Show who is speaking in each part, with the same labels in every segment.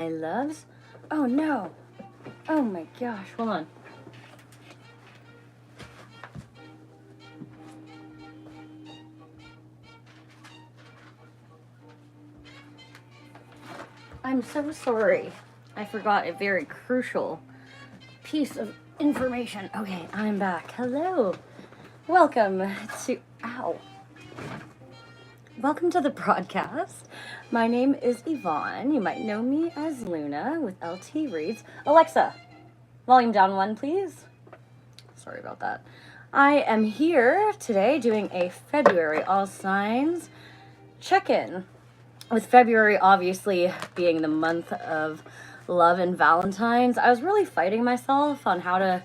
Speaker 1: My loves. Oh no. Oh my gosh. Hold on. I'm so sorry. I forgot a very crucial piece of information. Okay, I'm back. Hello. Welcome to... Ow. Welcome to the broadcast. My name is Yvonne. You might know me as Luna with LT Reads. Alexa, volume down 1, please. Sorry about that. I am here today doing a February all signs check-in. With February obviously being the month of love and Valentine's, I was really fighting myself on how to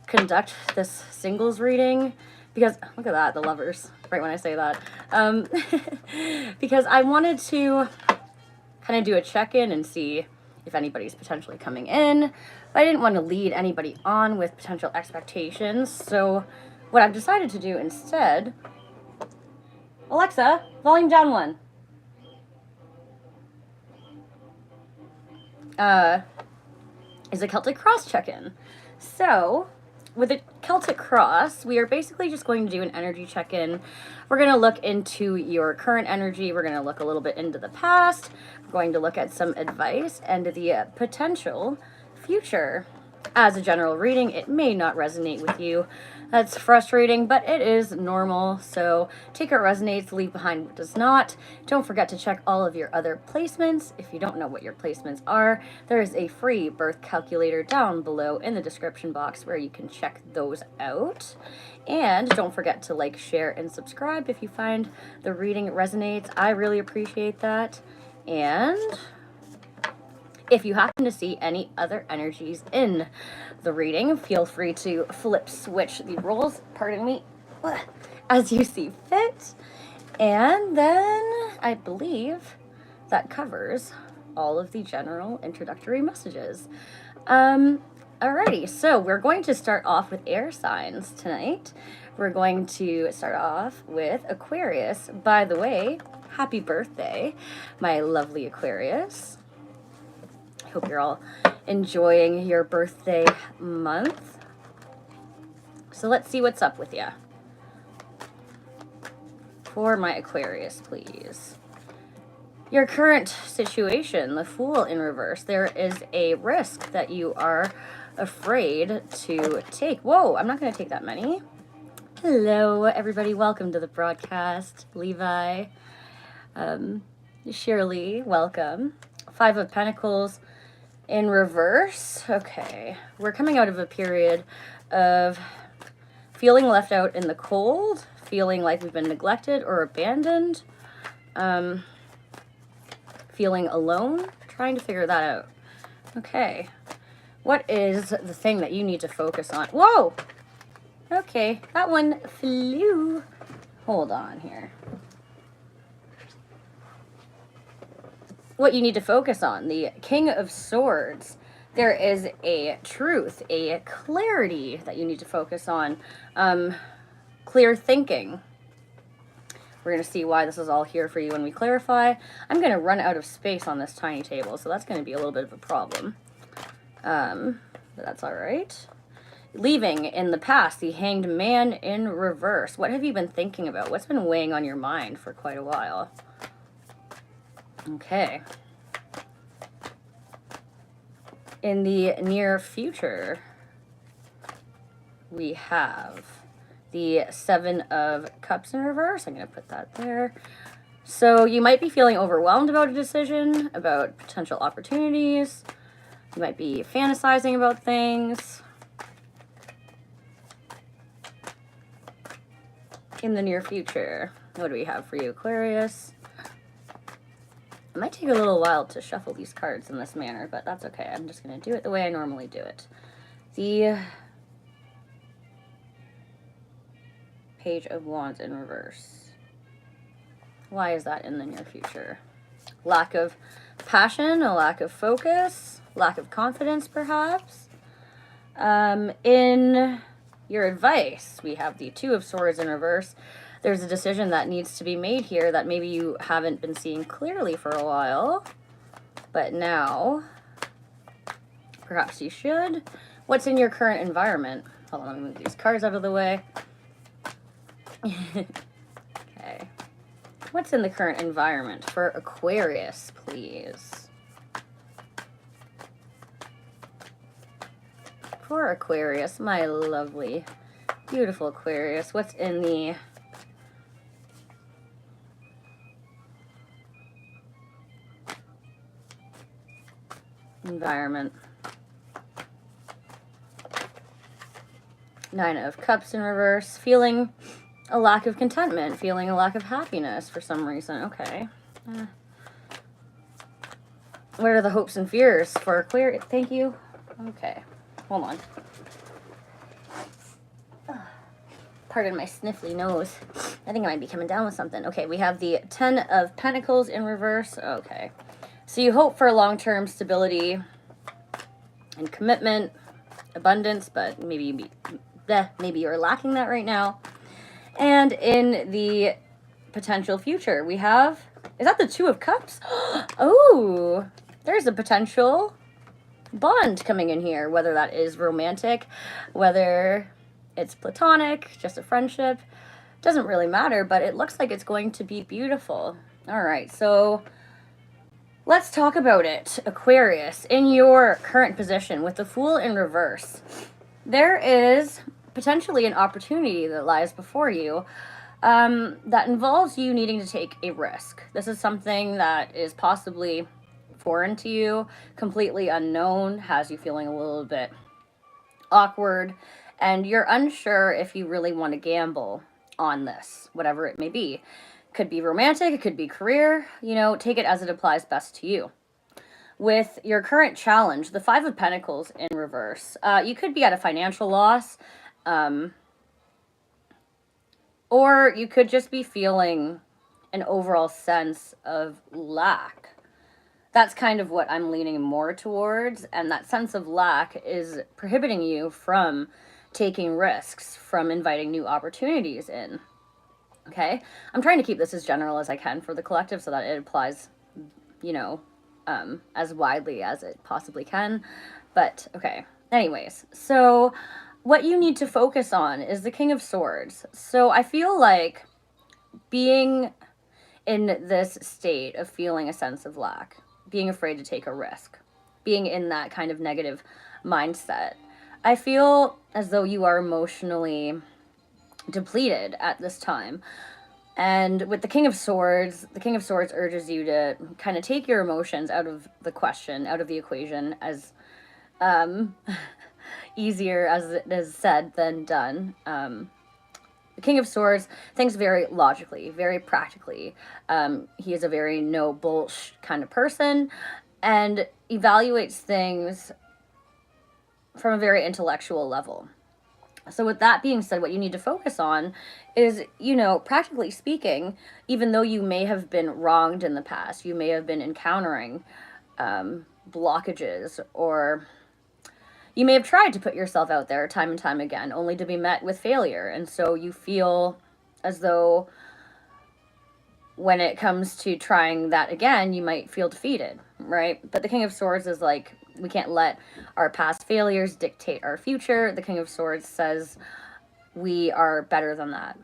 Speaker 1: conduct this singles reading because, look at that, the lovers, right when I say that. Because I wanted to kind of do a check-in and see if anybody's potentially coming in, but I didn't want to lead anybody on with potential expectations. So what I've decided to do instead, Alexa, volume down 1. Is a Celtic cross check-in. So with a Celtic cross, we are basically just going to do an energy check-in. We're going to look into your current energy. We're going to look a little bit into the past. We're going to look at some advice and the potential future. As a general reading, it may not resonate with you. That's frustrating, but it is normal. So take what resonates, leave behind what does not. Don't forget to check all of your other placements. If you don't know what your placements are, there is a free birth calculator down below in the description box where you can check those out. And don't forget to like, share, and subscribe if you find the reading resonates. I really appreciate that. And if you happen to see any other energies in the reading, feel free to switch the roles, pardon me, as you see fit. And then I believe that covers all of the general introductory messages. Alrighty, so we're going to start off with air signs tonight. We're going to start off with Aquarius. By the way, happy birthday, my lovely Aquarius. Hope you're all enjoying your birthday month. So let's see what's up with you. For my Aquarius, please. Your current situation, the Fool in reverse. There is a risk that you are afraid to take. Whoa, I'm not going to take that many. Hello, everybody. Welcome to the broadcast. Levi, Shirley, welcome. 5 of Pentacles in reverse. Okay, we're coming out of a period of feeling left out in the cold, feeling like we've been neglected or abandoned, feeling alone, trying to figure that out. Okay, what is the thing that you need to focus on? Whoa! Okay, that one flew. Hold on here. What you need to focus on, the King of Swords. There is a truth, a clarity that you need to focus on. Clear thinking. We're going to see why this is all here for you when we clarify. I'm going to run out of space on this tiny table, so that's going to be a little bit of a problem. But that's all right. Leaving in the past, the Hanged Man in reverse. What have you been thinking about? What's been weighing on your mind for quite a while? Okay. In the near future, we have the 7 of Cups in reverse. I'm going to put that there. So you might be feeling overwhelmed about a decision, about potential opportunities. You might be fantasizing about things. In the near future, what do we have for you, Aquarius? It might take a little while to shuffle these cards in this manner, but that's okay. I'm just going to do it the way I normally do it. The Page of Wands in reverse. Why is that in the near future? Lack of passion, a lack of focus, lack of confidence, perhaps. In your advice, we have the 2 of Swords in reverse. There's a decision that needs to be made here that maybe you haven't been seeing clearly for a while, but now Perhaps you should. What's in your current environment? Hold on, let me move these cards out of the way. Okay. What's in the current environment for Aquarius, please? For Aquarius, my lovely, beautiful Aquarius, what's in the environment? Nine of Cups in reverse. Feeling a lack of contentment. Feeling a lack of happiness for some reason. Okay. What are the hopes and fears for Aquarius? Thank you. Okay. Hold on. Pardon my sniffly nose. I think I might be coming down with something. Okay, we have the Ten of Pentacles in reverse. Okay. So you hope for long-term stability and commitment, abundance, but maybe you're lacking that right now. And in the potential future, we have, is that the Two of Cups? Oh, there's a potential bond coming in here, whether that is romantic, whether it's platonic, just a friendship, doesn't really matter, but it looks like it's going to be beautiful. All right, so let's talk about it. Aquarius, in your current position with the Fool in reverse, there is potentially an opportunity that lies before you that involves you needing to take a risk. This is something that is possibly foreign to you, completely unknown, has you feeling a little bit awkward, and you're unsure if you really want to gamble on this, whatever it may be. Could be romantic, it could be career, you know, take it as it applies best to you. With your current challenge, the Five of Pentacles in reverse, you could be at a financial loss, or you could just be feeling an overall sense of lack. That's kind of what I'm leaning more towards, and that sense of lack is prohibiting you from taking risks, from inviting new opportunities in. Okay? I'm trying to keep this as general as I can for the collective so that it applies, you know, as widely as it possibly can. But, okay. Anyways, so what you need to focus on is the King of Swords. So I feel like being in this state of feeling a sense of lack, being afraid to take a risk, being in that kind of negative mindset, I feel as though you are emotionally depleted at this time. And with the King of Swords urges you to kind of take your emotions out of the question, out of the equation, as easier as it is said than done. The King of Swords thinks very logically, very practically. He is a very no bullshit kind of person and evaluates things from a very intellectual level. So with that being said, what you need to focus on is, you know, practically speaking, even though you may have been wronged in the past, you may have been encountering blockages, or you may have tried to put yourself out there time and time again, only to be met with failure. And so you feel as though when it comes to trying that again, you might feel defeated, right? But the King of Swords is like, we can't let our past failures dictate our future. The King of Swords says we are better than that.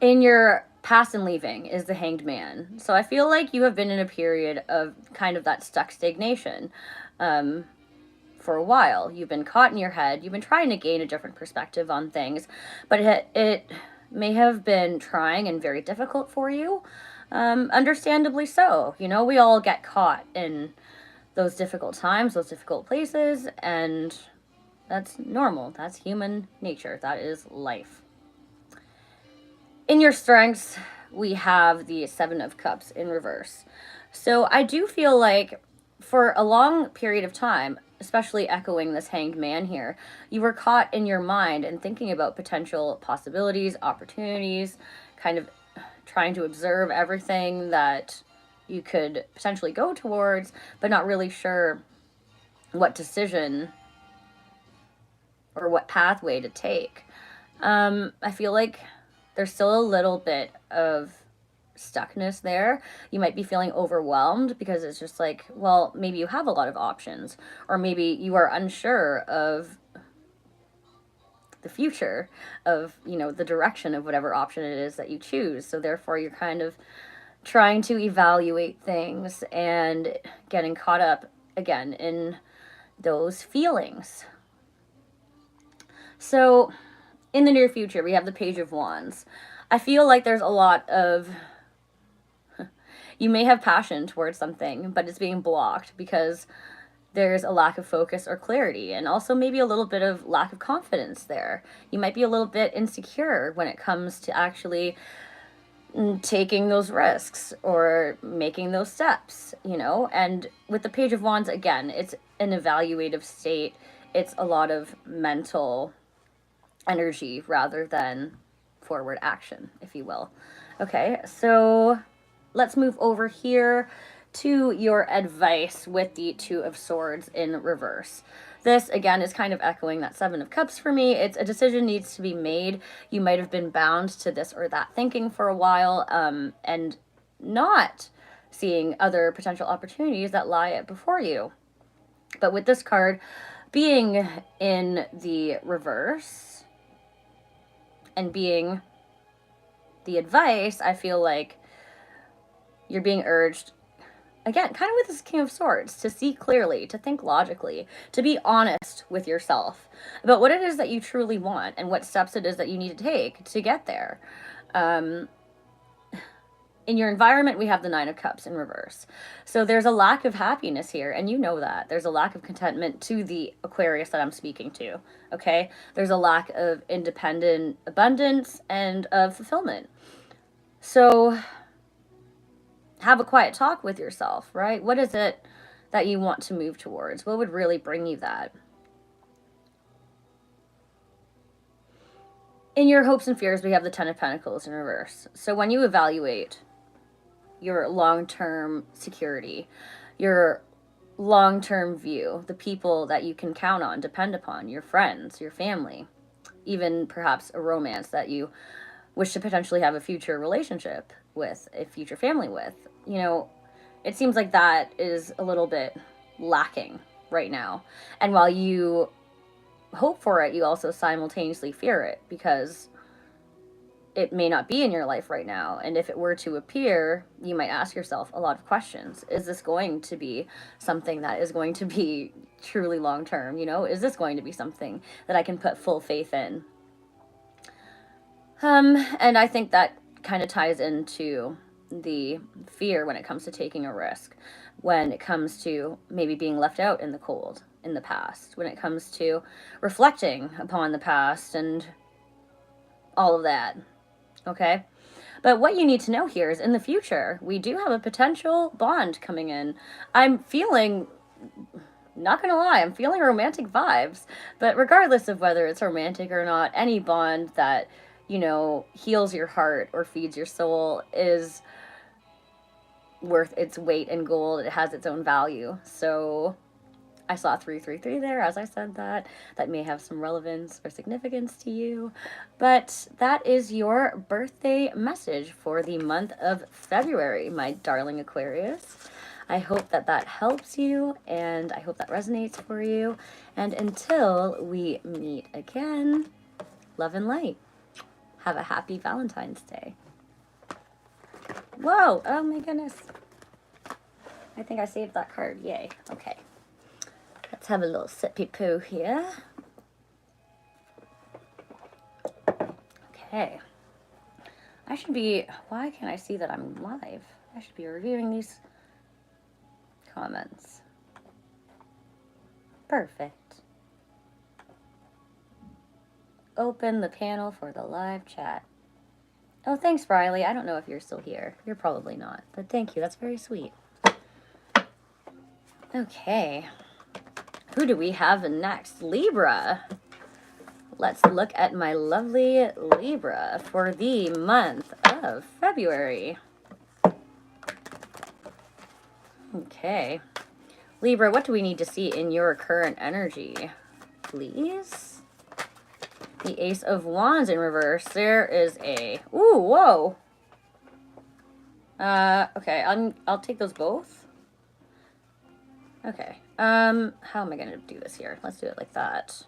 Speaker 1: In your past and leaving is the Hanged Man. So I feel like you have been in a period of kind of that stuck stagnation for a while. You've been caught in your head. You've been trying to gain a different perspective on things, but it may have been trying and very difficult for you. Understandably so. You know, we all get caught in those difficult times, those difficult places, and that's normal. That's human nature. That is life. In your strengths, we have the Seven of Cups in reverse. So I do feel like for a long period of time, especially echoing this Hanged Man here, you were caught in your mind and thinking about potential possibilities, opportunities, kind of trying to observe everything that you could potentially go towards, but not really sure what decision or what pathway to take. I feel like there's still a little bit of stuckness there. You might be feeling overwhelmed because it's just like, well, maybe you have a lot of options, or maybe you are unsure of the future of, you know, the direction of whatever option it is that you choose. So therefore you're kind of trying to evaluate things and getting caught up again in those feelings. So in the near future, we have the Page of Wands. I feel like there's a lot of, you may have passion towards something, but it's being blocked because there's a lack of focus or clarity, and also maybe a little bit of lack of confidence there. You might be a little bit insecure when it comes to actually taking those risks or making those steps, you know. And with the Page of Wands, again, it's an evaluative state. It's a lot of mental energy rather than forward action, if you will. Okay, so let's move over here to your advice with the Two of Swords in reverse. This, again, is kind of echoing that Seven of Cups for me. It's a decision needs to be made. You might have been bound to this or that thinking for a while, and not seeing other potential opportunities that lie before you. But with this card being in the reverse and being the advice, I feel like you're being urged, again, kind of with this King of Swords, to see clearly, to think logically, to be honest with yourself about what it is that you truly want and what steps it is that you need to take to get there. In your environment, we have the Nine of Cups in reverse. So there's a lack of happiness here, and you know that. There's a lack of contentment to the Aquarius that I'm speaking to, okay? There's a lack of independent abundance and of fulfillment. So have a quiet talk with yourself, right? What is it that you want to move towards? What would really bring you that? In your hopes and fears, we have the Ten of Pentacles in reverse. So when you evaluate your long-term security, your long-term view, the people that you can count on, depend upon, your friends, your family, even perhaps a romance that you wish to potentially have a future relationship with, a future family with, you know, it seems like that is a little bit lacking right now. And while you hope for it, you also simultaneously fear it because it may not be in your life right now. And if it were to appear, you might ask yourself a lot of questions. Is this going to be something that is going to be truly long-term? You know, is this going to be something that I can put full faith in? And I think that kind of ties into the fear when it comes to taking a risk, when it comes to maybe being left out in the cold in the past, when it comes to reflecting upon the past and all of that. Okay, but what you need to know here is in the future, we do have a potential bond coming in. I'm feeling, not gonna lie, I'm feeling romantic vibes, but regardless of whether it's romantic or not, any bond that, you know, heals your heart or feeds your soul is worth its weight in gold. It has its own value. So I saw 333 there as I said that. That may have some relevance or significance to you. But that is your birthday message for the month of February, my darling Aquarius. I hope that that helps you, and I hope that resonates for you. And until we meet again, love and light. Have a happy Valentine's Day. Whoa! Oh my goodness. I think I saved that card. Yay. Okay. Let's have a little sippy poo here. Okay. I should be... Why can't I see that I'm live? I should be reviewing these comments. Perfect. Open the panel for the live chat. Oh, thanks, Riley. I don't know if you're still here. You're probably not, but thank you. That's very sweet. Okay. Who do we have next? Libra. Let's look at my lovely Libra for the month of February. Okay. Libra, what do we need to see in your current energy? Please? The Ace of Wands in reverse. There is a... Ooh, whoa. Okay, I'll take those both. Okay. How am I gonna do this here? Let's do it like that.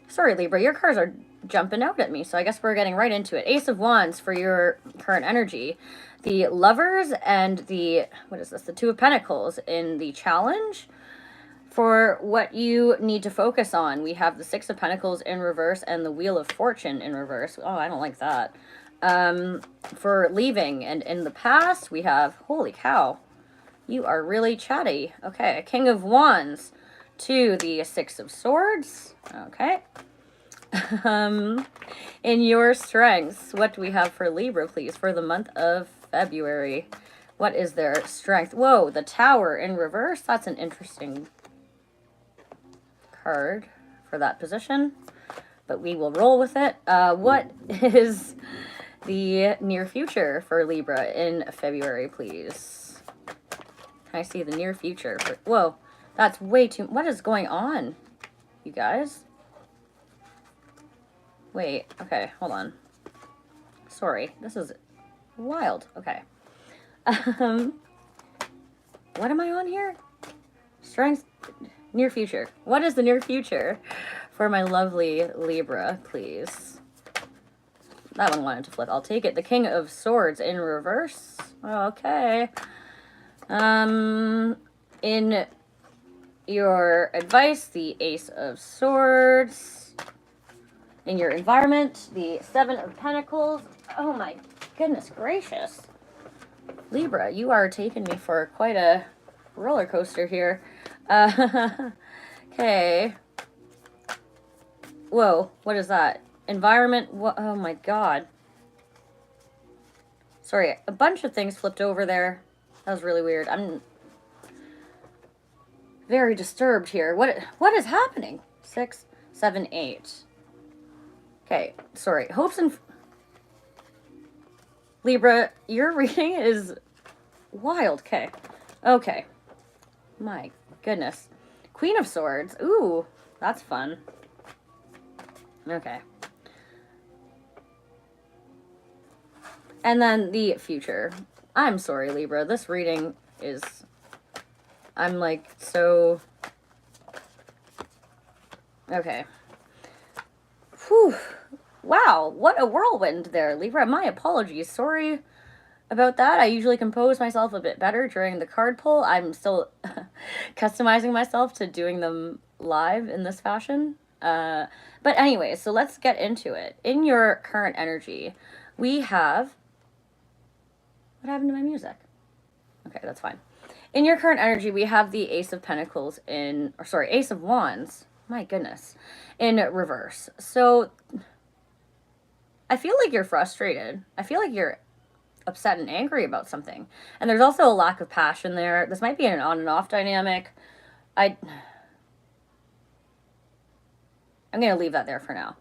Speaker 1: Sorry, Libra, your cards are jumping out at me, so I guess we're getting right into it. Ace of Wands for your current energy. The Lovers and the, what is this? The Two of Pentacles in the challenge. For what you need to focus on, we have the Six of Pentacles in reverse and the Wheel of Fortune in reverse. Oh, I don't like that. For leaving, and in the past, we have, holy cow, you are really chatty. Okay, King of Wands to the Six of Swords. Okay. In your strengths, what do we have for Libra, please, for the month of February? What is their strength? Whoa, the Tower in reverse. That's an interesting card for that position, but we will roll with it. What is the near future for Libra in February, please? Can I see the near future? Whoa, that's way too... What is going on, you guys? Wait, okay, hold on. Sorry, this is wild. Okay. What am I on here? Strength, near future. What is the near future for my lovely Libra, please? That one wanted to flip. I'll take it. The King of Swords in reverse. Okay. In your advice, the Ace of Swords. In your environment, the Seven of Pentacles. Oh my goodness gracious. Libra, you are taking me for quite a roller coaster here. Okay. Whoa, what is that? Environment, what? Oh my god. Sorry, a bunch of things flipped over there. That was really weird. I'm very disturbed here. What is happening? 6, 7, 8. Okay, sorry. Hopes and... Libra, your reading is wild. Okay. Okay. My goodness. Queen of Swords. Ooh, that's fun. Okay. And then the future. I'm sorry, Libra. This reading is... I'm like so... Okay. Whew. Wow, what a whirlwind there, Libra. My apologies. Sorry about that. I usually compose myself a bit better during the card pull. I'm still customizing myself to doing them live in this fashion. But anyway, so let's get into it. In your current energy, we have... What happened to my music? Okay, that's fine. In your current energy, we have the Ace of Pentacles in... Or sorry, Ace of Wands. My goodness. In reverse. So... I feel like you're frustrated. I feel like you're upset and angry about something. And there's also a lack of passion there. This might be an on and off dynamic. I'm going to leave that there for now.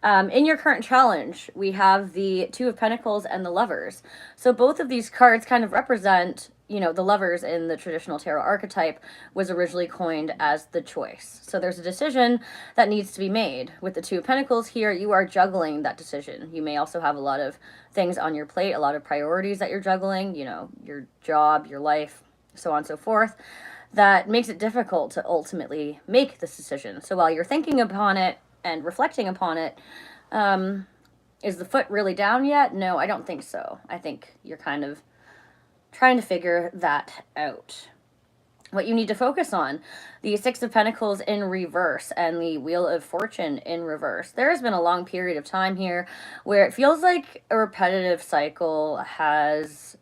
Speaker 1: In your current challenge, we have the Two of Pentacles and the Lovers. So both of these cards kind of represent, you know, the Lovers in the traditional tarot archetype was originally coined as the choice. So there's a decision that needs to be made. With the Two of Pentacles here, you are juggling that decision. You may also have a lot of things on your plate, a lot of priorities that you're juggling, you know, your job, your life, so on and so forth. That makes it difficult to ultimately make this decision. So while you're thinking upon it, and reflecting upon it, is the foot really down yet? No, I don't think so. I think you're kind of trying to figure that out. What you need to focus on, the Six of Pentacles in reverse and the Wheel of Fortune in reverse. There has been a long period of time here where it feels like a repetitive cycle has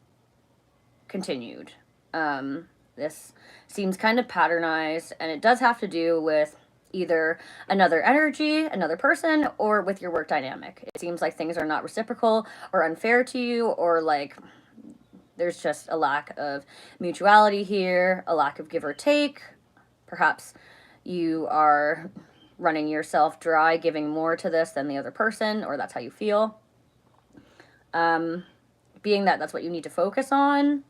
Speaker 1: continued. This seems kind of patternized, and it does have to do with either another energy, another person, or with your work dynamic. It seems like things are not reciprocal or unfair to you, or like there's just a lack of mutuality here, a lack of give or take. Perhaps you are running yourself dry, giving more to this than the other person, or that's how you feel. Being that that's what you need to focus on,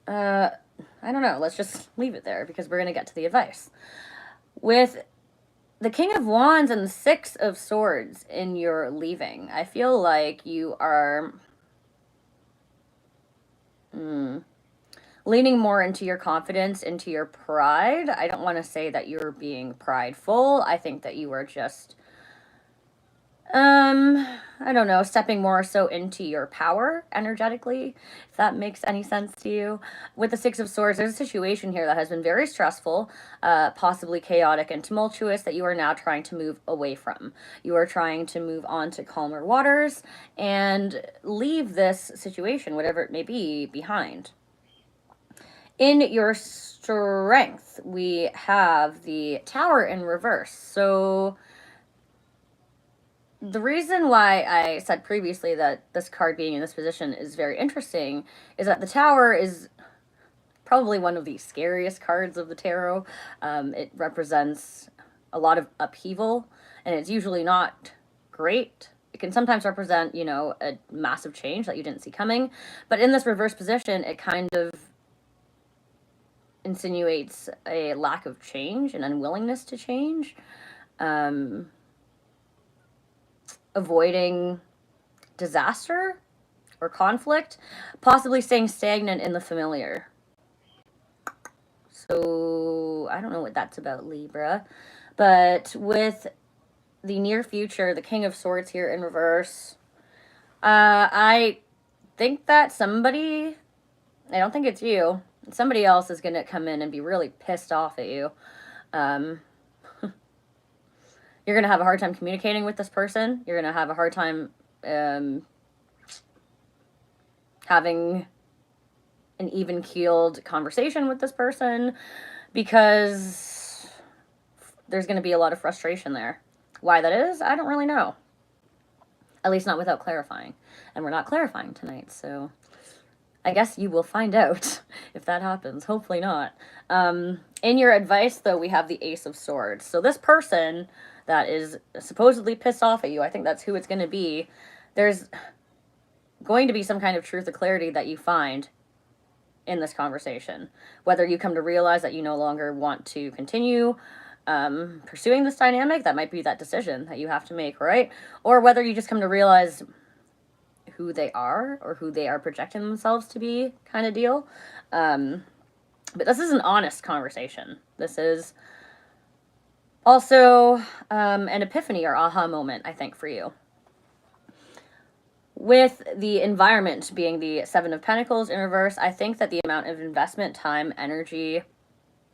Speaker 1: I don't know. Let's just leave it there because we're going to get to the advice. With the King of Wands and the Six of Swords in your leaving, I feel like you are Leaning more into your confidence, into your pride. I don't want to say that you're being prideful. I think that you are just, I don't know, stepping more so into your power energetically, if that makes any sense to you. With the Six of Swords, there's a situation here that has been very stressful, possibly chaotic and tumultuous, that you are now trying to move away from. You are trying to move on to calmer waters and leave this situation, whatever it may be, behind. In your strength, we have the Tower in reverse. So the reason why I said previously that this card being in this position is very interesting is that the Tower is probably one of the scariest cards of the tarot. It represents a lot of upheaval, and it's usually not great. It can sometimes represent, you know, a massive change that you didn't see coming. But in this reverse position, it kind of insinuates a lack of change, an unwillingness to change, avoiding disaster or conflict, possibly staying stagnant in the familiar. So I don't know what that's about, Libra, but with the near future, the King of Swords here in reverse, I think that somebody, I don't think it's you, somebody else is going to come in and be really pissed off at you. You're going to have a hard time communicating with this person. You're going to have a hard time having an even-keeled conversation with this person because there's going to be a lot of frustration there. Why that is, I don't really know. At least not without clarifying. And we're not clarifying tonight, so I guess you will find out if that happens. Hopefully not. In your advice, though, we have the Ace of Swords. So this person that is supposedly pissed off at you, I think that's who it's going to be. There's going to be some kind of truth or clarity that you find in this conversation. Whether you come to realize that you no longer want to continue pursuing this dynamic, that might be that decision that you have to make, right? Or whether you just come to realize who they are or who they are projecting themselves to be, kind of deal. But this is an honest conversation. This is also an epiphany or aha moment, I think, for you. With the environment being the Seven of Pentacles in reverse, I think that the amount of investment, time, energy,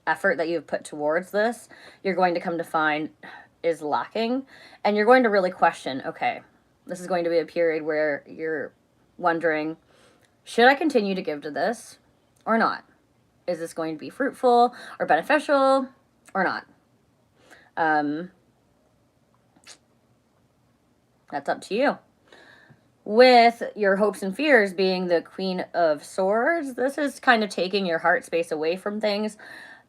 Speaker 1: effort that you've put towards this, you're going to come to find is lacking. And you're going to really question, okay, this is going to be a period where you're wondering, should I continue to give to this or not? Is this going to be fruitful or beneficial or not? That's up to you. With your hopes and fears being the Queen of Swords, this is kind of taking your heart space away from things,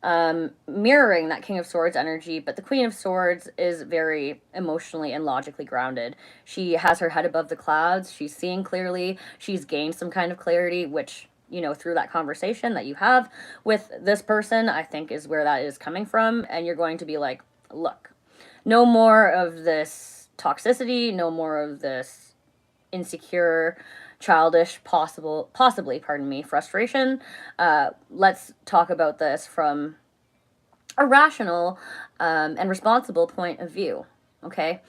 Speaker 1: mirroring that King of Swords energy, but the Queen of Swords is very emotionally and logically grounded. She has her head above the clouds. She's seeing clearly. She's gained some kind of clarity, which, you know, through that conversation that you have with this person, I think is where that is coming from. And you're going to be like, look, no more of this toxicity, no more of this insecure, childish, possibly, frustration. Let's talk about this from a rational and responsible point of view, okay?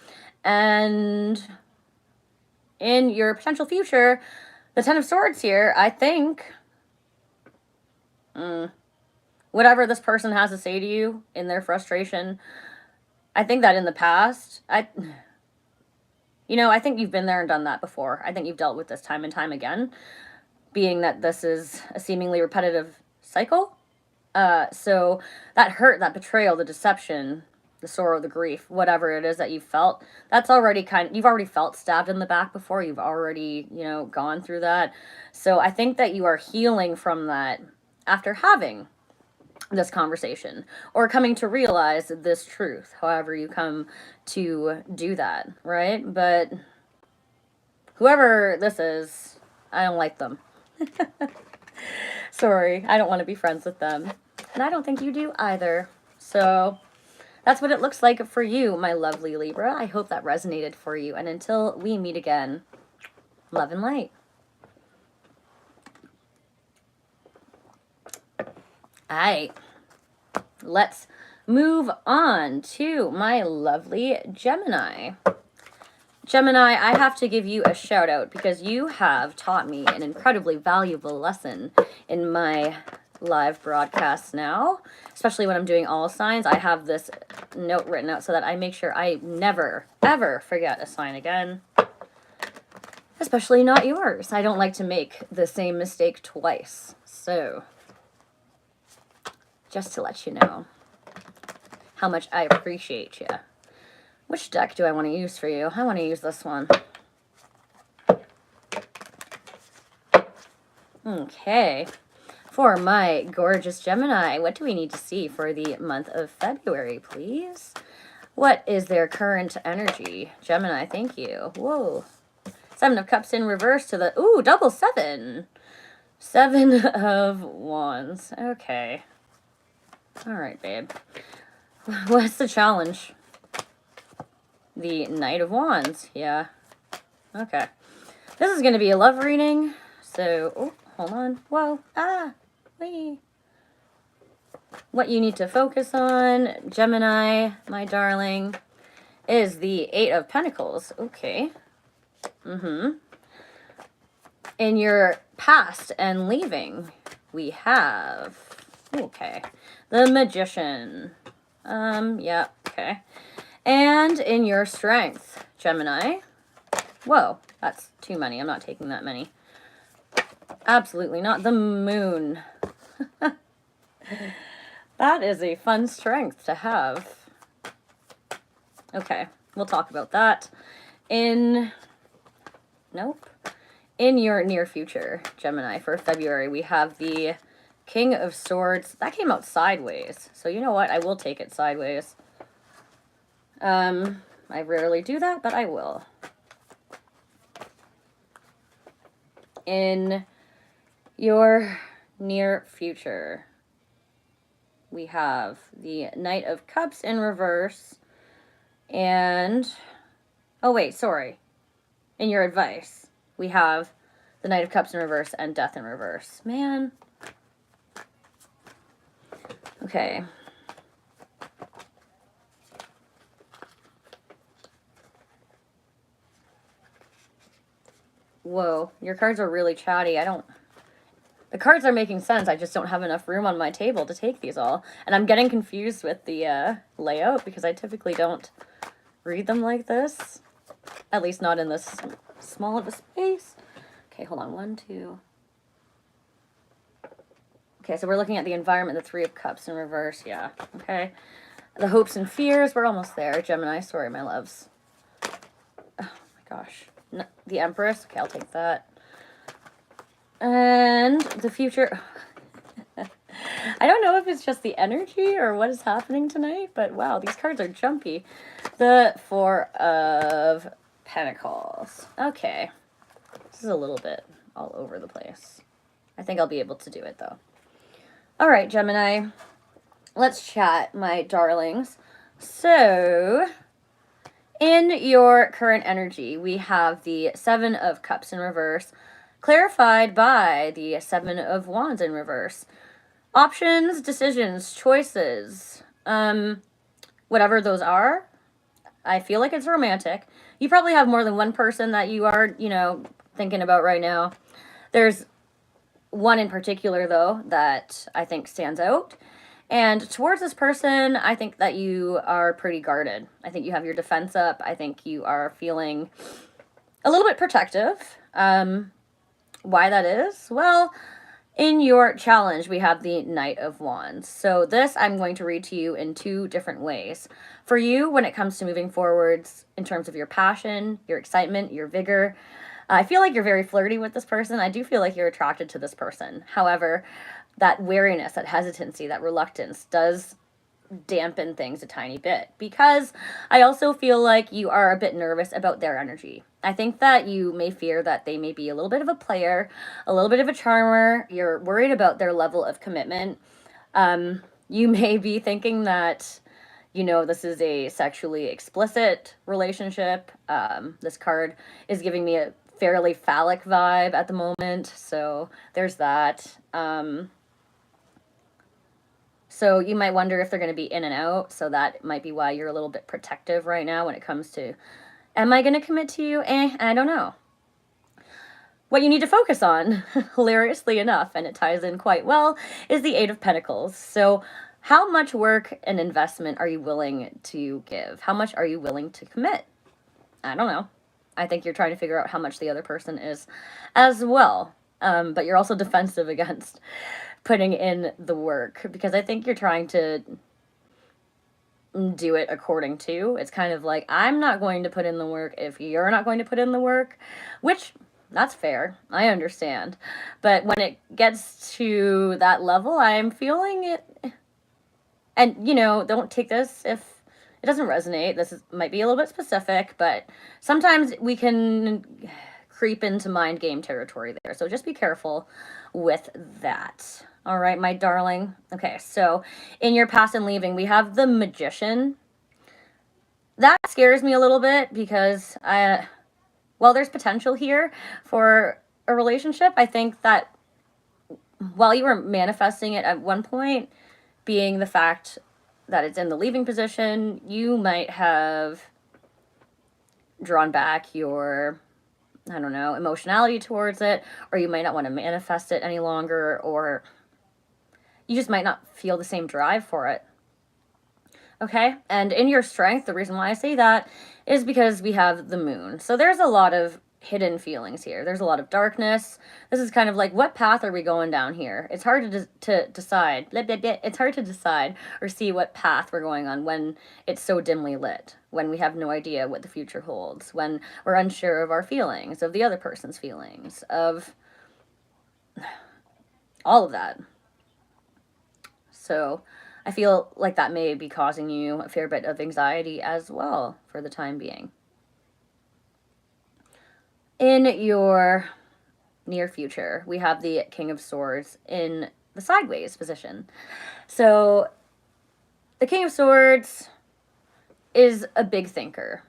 Speaker 1: And in your potential future, the Ten of Swords here, I think, whatever this person has to say to you in their frustration, I think that in the past, I think you've been there and done that before. I think you've dealt with this time and time again, being that this is a seemingly repetitive cycle. So that hurt, that betrayal, the deception, the sorrow, the grief, whatever it is that you felt, that's already you've already felt stabbed in the back before. You've already, gone through that. So I think that you are healing from that after having this conversation or coming to realize this truth, however you come to do that, right? But whoever this is, I don't like them. Sorry, I don't want to be friends with them. And I don't think you do either. So that's what it looks like for you, my lovely Libra. I hope that resonated for you. And until we meet again, love and light. right. Let's move on to my lovely Gemini. Gemini, I have to give you a shout out because you have taught me an incredibly valuable lesson in my live broadcasts now, especially when I'm doing all signs. I have this note written out so that I make sure I never, ever forget a sign again, especially not yours. I don't like to make the same mistake twice. So, just to let you know how much I appreciate you. Which deck do I want to use for you? I want to use this one. Okay. For my gorgeous Gemini, what do we need to see for the month of February, please? What is their current energy? Gemini, thank you. Whoa. 7 of Cups in reverse to the... Ooh, double 7. 7 of Wands. Okay. All right, babe. What's the challenge? The Knight of Wands. Yeah. Okay. This is going to be a love reading. So, oh, hold on. Whoa. Ah. Wait. What you need to focus on, Gemini, my darling, is the 8 of Pentacles. Okay. In your past and leaving, we have, okay, the Magician. Yeah, okay. And in your strength, Gemini. Whoa, that's too many. I'm not taking that many. Absolutely not. The Moon. That is a fun strength to have. Okay, we'll talk about that. Nope. In your near future, Gemini, for February, we have the King of Swords. That came out sideways. So you know what? I will take it sideways. I rarely do that, but I will. In your near future, we have the Knight of Cups in reverse and... Oh, wait, sorry. In your advice, we have the Knight of Cups in reverse and Death in reverse. Man. Okay. Whoa, your cards are really chatty. The cards are making sense. I just don't have enough room on my table to take these all. And I'm getting confused with the layout because I typically don't read them like this. At least not in this small of a space. Okay, hold on. 1, 2. Okay, so we're looking at the environment, the 3 of Cups in reverse. Yeah, okay. The hopes and fears. We're almost there. Gemini, sorry, my loves. Oh, my gosh. No, the Empress. Okay, I'll take that. And the future. I don't know if it's just the energy or what is happening tonight, but wow, these cards are jumpy. The 4 of Pentacles. Okay. This is a little bit all over the place. I think I'll be able to do it, though. All right, Gemini. Let's chat, my darlings. So, in your current energy, we have the 7 of Cups in reverse, clarified by the 7 of Wands in reverse. Options, decisions, choices, whatever those are. I feel like it's romantic. You probably have more than one person that you are, thinking about right now. There's one in particular, though, that I think stands out. And towards this person, I think that you are pretty guarded. I think you have your defense up. I think you are feeling a little bit protective. Why that is? Well, in your challenge, we have the Knight of Wands. So this I'm going to read to you in 2 different ways. For you, when it comes to moving forwards in terms of your passion, your excitement, your vigor, I feel like you're very flirty with this person. I do feel like you're attracted to this person. However, that wariness, that hesitancy, that reluctance does dampen things a tiny bit, because I also feel like you are a bit nervous about their energy. I think that you may fear that they may be a little bit of a player, a little bit of a charmer. You're worried about their level of commitment. You may be thinking that, this is a sexually explicit relationship. This card is giving me a fairly phallic vibe at the moment, so there's that. So you might wonder if they're going to be in and out. So that might be why you're a little bit protective right now when it comes to, am I going to commit to you? I don't know. What you need to focus on, hilariously enough, and it ties in quite well, is the Eight of Pentacles. So how much work and investment are you willing to give? How much are you willing to commit? I don't know. I think you're trying to figure out how much the other person is as well. But you're also defensive against putting in the work, because I think you're trying to do it according to. It's kind of like, I'm not going to put in the work if you're not going to put in the work, which that's fair. I understand. But when it gets to that level, I'm feeling it. And, you know, don't take this if it doesn't resonate. Might be a little bit specific, but sometimes we can creep into mind game territory there. So just be careful with that. All right, my darling. Okay, so in your past and leaving, we have the Magician. That scares me a little bit because while there's potential here for a relationship, I think that while you were manifesting it at one point, being the fact that it's in the leaving position, you might have drawn back your, I don't know, emotionality towards it, or you might not want to manifest it any longer, or you just might not feel the same drive for it. Okay? And in your strength, the reason why I say that is because we have the moon. So there's a lot of hidden feelings here. There's a lot of darkness. This is kind of like, what path are we going down here? It's hard to decide. It's hard to decide or see what path we're going on when it's so dimly lit, when we have no idea what the future holds, when we're unsure of our feelings, of the other person's feelings, of all of that. So I feel like that may be causing you a fair bit of anxiety as well for the time being. In your near future, we have the King of Swords in the sideways position. So the King of Swords is a big thinker.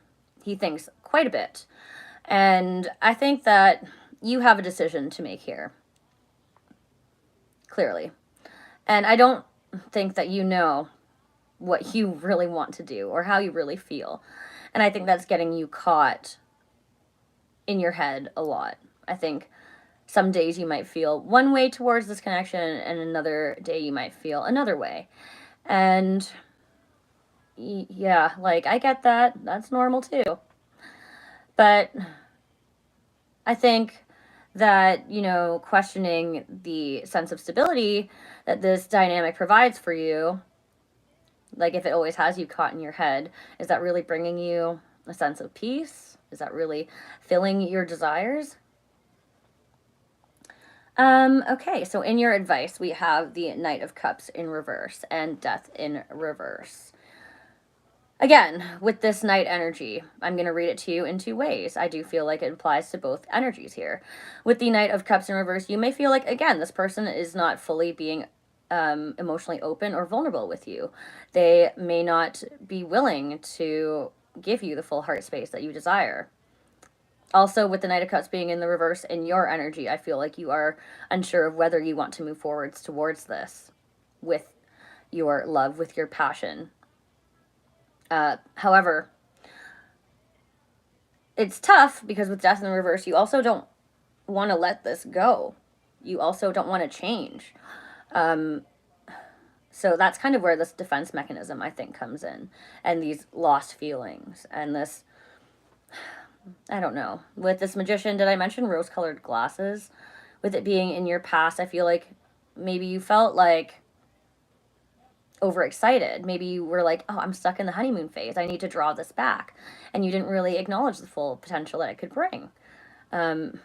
Speaker 1: He thinks quite a bit. And I think that you have a decision to make here. Clearly. And I don't think that you know what you really want to do or how you really feel. And I think that's getting you caught in your head a lot. I think some days you might feel one way towards this connection, and another day you might feel another way. And yeah, like, I get that. That's normal too. But I think that, you know, questioning the sense of stability that this dynamic provides for you, like if it always has you caught in your head, is that really bringing you a sense of peace? Is that really filling your desires? Okay, so in your advice, we have the Knight of Cups in reverse and Death in reverse. Again, with this Knight energy, I'm going to read it to you in two ways. I do feel like it applies to both energies here. With the Knight of Cups in reverse, you may feel like, again, this person is not fully being emotionally open or vulnerable with you. They may not be willing to give you the full heart space that you desire. Also, with the Knight of Cups being in the reverse in your energy, I feel like you are unsure of whether you want to move forwards towards this with your love, with your passion. However, it's tough because with Death in the reverse, you also don't want to let this go. You also don't want to change. So that's kind of where this defense mechanism, I think, comes in. And these lost feelings. And this, I don't know. With this Magician, did I mention rose-colored glasses? With it being in your past, I feel like maybe you felt like overexcited. Maybe you were like, oh, I'm stuck in the honeymoon phase. I need to draw this back. And you didn't really acknowledge the full potential that it could bring. And,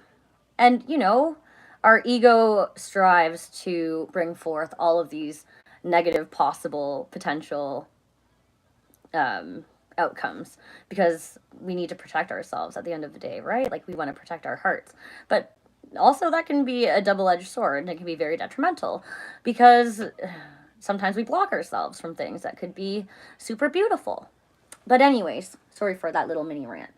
Speaker 1: you know, our ego strives to bring forth all of these negative possible potential outcomes because we need to protect ourselves at the end of the day, right? Like, we want to protect our hearts. But also that can be a double-edged sword, and it can be very detrimental because sometimes we block ourselves from things that could be super beautiful. But anyways, sorry for that little mini rant.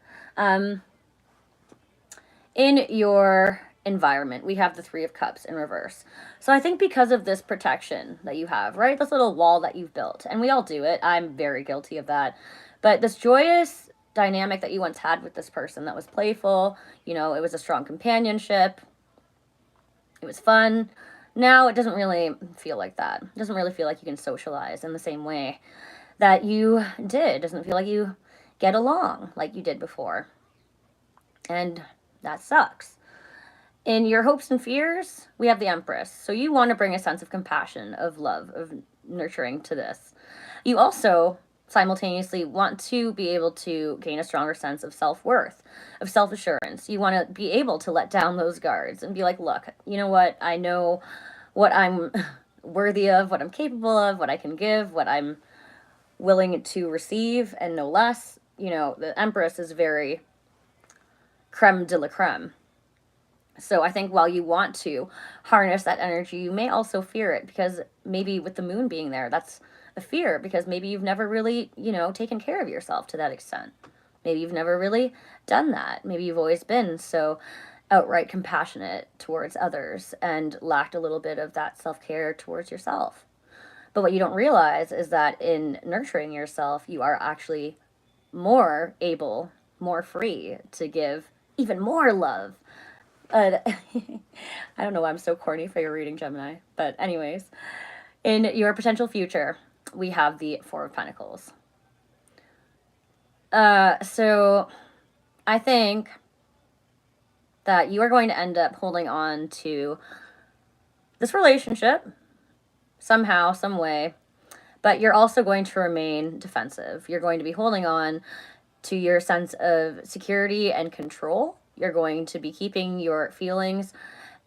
Speaker 1: In your environment, we have the Three of Cups in reverse. So I think because of this protection that you have, right? This little wall that you've built, and we all do it. I'm very guilty of that. But this joyous dynamic that you once had with this person that was playful, you know, it was a strong companionship. It was fun. Now it doesn't really feel like that. It doesn't really feel like you can socialize in the same way that you did. It doesn't feel like you get along like you did before. And that sucks. In your hopes and fears, we have the Empress. So you want to bring a sense of compassion, of love, of nurturing to this. You also simultaneously want to be able to gain a stronger sense of self-worth, of self-assurance. You want to be able to let down those guards and be like, look, you know what? I know what I'm worthy of, what I'm capable of, what I can give, what I'm willing to receive, and no less. You know, the Empress is very creme de la creme. So I think while you want to harness that energy, you may also fear it, because maybe with the moon being there, that's a fear, because maybe you've never really, you know, taken care of yourself to that extent. Maybe you've never really done that. Maybe you've always been so outright compassionate towards others and lacked a little bit of that self-care towards yourself. But what you don't realize is that in nurturing yourself, you are actually more able, more free to give even more love. I don't know why I'm so corny for your reading, Gemini. But anyways, in your potential future, we have the Four of Pentacles. So I think that you are going to end up holding on to this relationship somehow, some way, but you're also going to remain defensive. You're going to be holding on to your sense of security and control. You're going to be keeping your feelings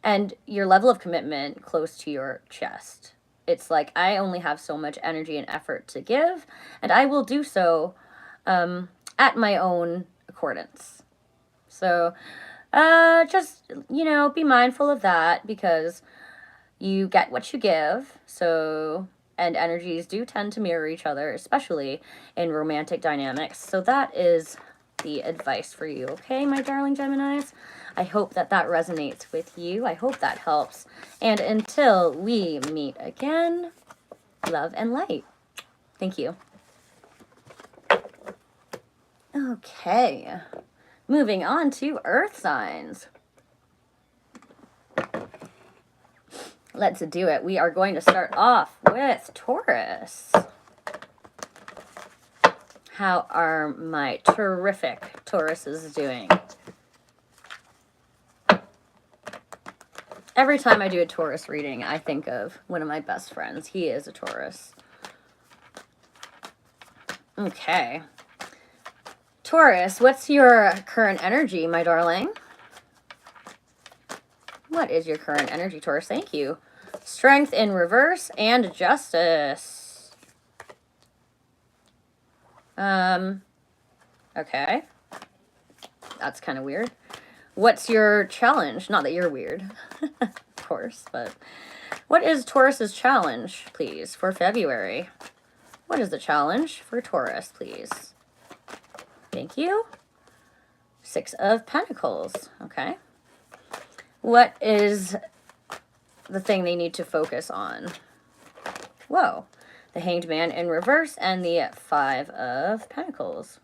Speaker 1: and your level of commitment close to your chest. It's like, I only have so much energy and effort to give, and I will do so at my own accordance. So just, you know, be mindful of that, because you get what you give. So, and energies do tend to mirror each other, especially in romantic dynamics. So that is the advice for you, okay, my darling Geminis? I hope that that resonates with you. I hope that helps. And until we meet again, love and light. Thank you. Okay, moving on to Earth signs. Let's do it. We are going to start off with Taurus. How are my terrific Tauruses doing? Every time I do a Taurus reading, I think of one of my best friends. He is a Taurus. Okay. Taurus, what's your current energy, my darling? What is your current energy, Taurus? Thank you. Strength in reverse and justice. Okay. That's kind of weird. What's your challenge? Not that you're weird, of course, but what is Taurus's challenge, please, for February? What is the challenge for Taurus, please? Thank you. Six of Pentacles. Okay. What is the thing they need to focus on? Whoa. The Hanged Man in reverse and the Five of Pentacles.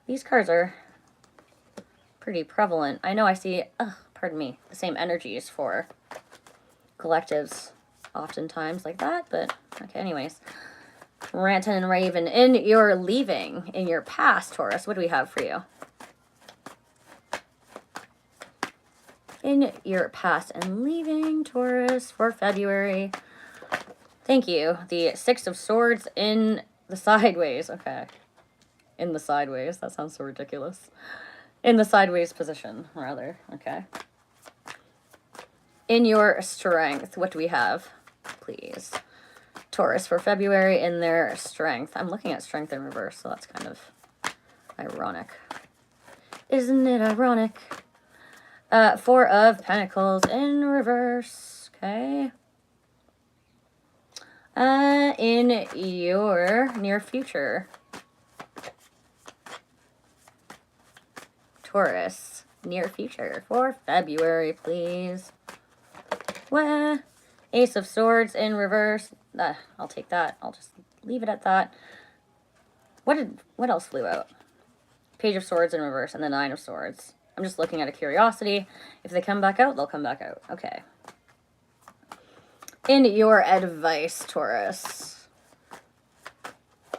Speaker 1: These cards are pretty prevalent. I know I see, pardon me, the same energies for collectives oftentimes like that, but okay, anyways. Rantin and Raven, in your leaving, in your past, Taurus, what do we have for you? In your past and leaving, Taurus, for February. Thank you. The Six of Swords in the sideways. Okay. In the sideways. That sounds so ridiculous. In the sideways position, rather. Okay. In your strength, what do we have, please? Taurus for February in their strength. I'm looking at strength in reverse, so that's kind of ironic. Isn't it ironic? Four of Pentacles in reverse. Okay. In your near future, Taurus, near future for February, please. What? Ace of Swords in reverse. I'll take that. I'll just leave it at that. What else flew out? Page of Swords in reverse and the Nine of Swords. I'm just looking at a curiosity. If they come back out, they'll come back out. Okay. In your advice, Taurus.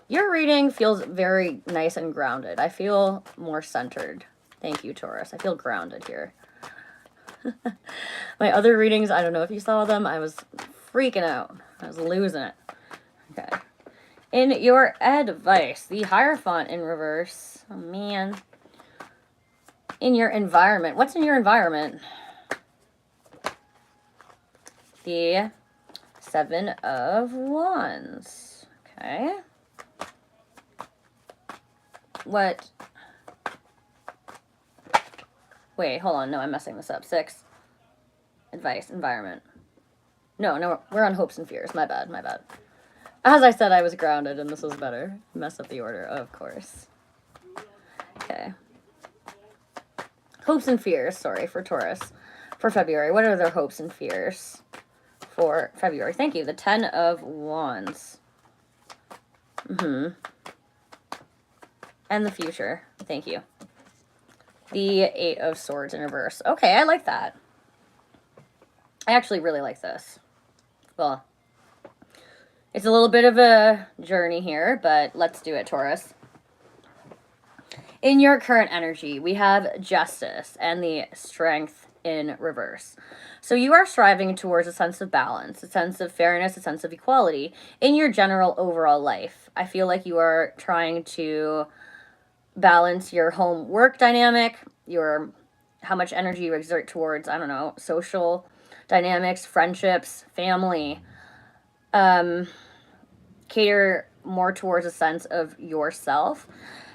Speaker 1: Your reading feels very nice and grounded. I feel more centered. Thank you, Taurus. I feel grounded here. My other readings, I don't know if you saw them. I was freaking out. I was losing it. Okay. In your advice, the Hierophant in reverse. Oh, man. In your environment. What's in your environment? The Seven of Wands. Okay. What? Wait, hold on. No, I'm messing this up. 6. Advice, environment. No, we're on hopes and fears. My bad. As I said, I was grounded, and this was better. Mess up the order, of course. Okay. Hopes and fears, sorry, for Taurus. For February. What are their hopes and fears for February? Thank you. The 10 of Wands. And the future. Thank you. The 8 of Swords in reverse. Okay, I like that. I actually really like this. Well, it's a little bit of a journey here, but let's do it, Taurus. In your current energy, we have Justice and the Strength in reverse. So you are striving towards a sense of balance, a sense of fairness, a sense of equality in your general overall life. I feel like you are trying to balance your home-work dynamic, how much energy you exert towards, I don't know, social dynamics, friendships, family. Cater more towards a sense of yourself.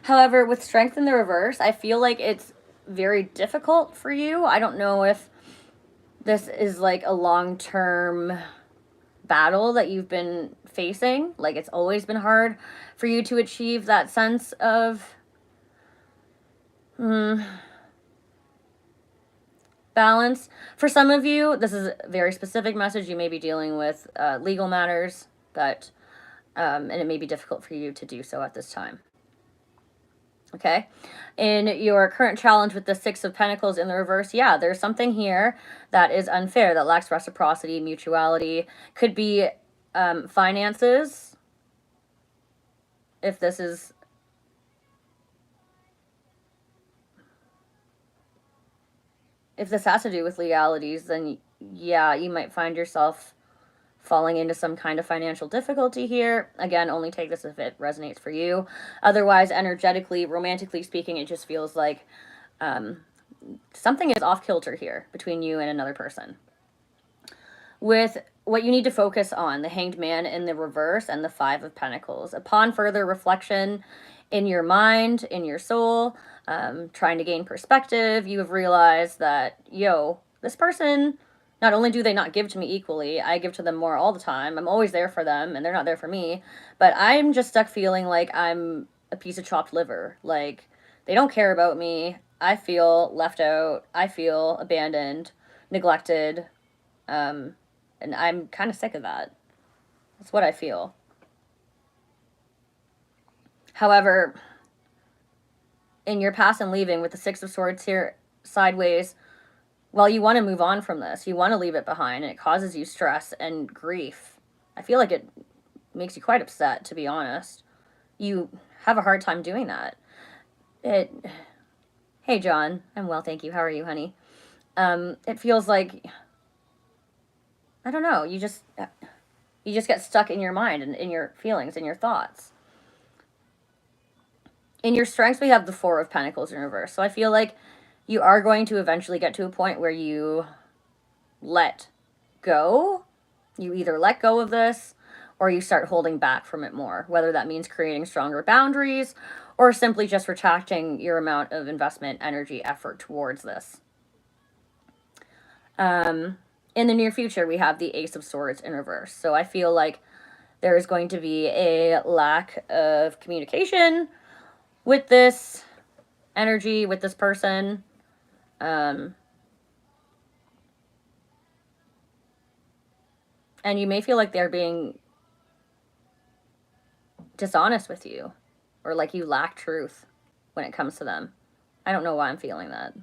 Speaker 1: However, with Strength in the reverse, I feel like it's very difficult for you. I don't know if this is like a long-term battle that you've been facing. Like, it's always been hard for you to achieve that sense of balance. For some of you, this is a very specific message. You may be dealing with legal matters, but and it may be difficult for you to do so at this time. Okay. In your current challenge with the 6 of Pentacles in the reverse, yeah, there's something here that is unfair, that lacks reciprocity, mutuality. Could be finances. If this has to do with legalities, then yeah, you might find yourself falling into some kind of financial difficulty here. Again, only take this if it resonates for you. Otherwise, energetically, romantically speaking, it just feels like something is off kilter here between you and another person. With what you need to focus on, the Hanged Man in the reverse and the 5 of Pentacles. Upon further reflection in your mind, in your soul, trying to gain perspective, you have realized that, this person, not only do they not give to me equally, I give to them more all the time. I'm always there for them, and they're not there for me. But I'm just stuck feeling like I'm a piece of chopped liver. Like, they don't care about me. I feel left out. I feel abandoned, neglected. And I'm kind of sick of that. That's what I feel. However, in your past and leaving with the 6 of Swords here sideways, well, you want to move on from this. You want to leave it behind, and it causes you stress and grief. I feel like it makes you quite upset, to be honest. You have a hard time doing that. Hey, John. I'm well, thank you. How are you, honey? It feels like, I don't know, you just get stuck in your mind and in your feelings and your thoughts. In your strengths, we have the 4 of Pentacles in reverse. So I feel like you are going to eventually get to a point where you let go. You either let go of this or you start holding back from it more, whether that means creating stronger boundaries or simply just retracting your amount of investment, energy, effort towards this. In the near future, we have the Ace of Swords in reverse. So I feel like there is going to be a lack of communication with this energy, with this person. And you may feel like they're being dishonest with you, or like you lack truth when it comes to them. I don't know why I'm feeling that.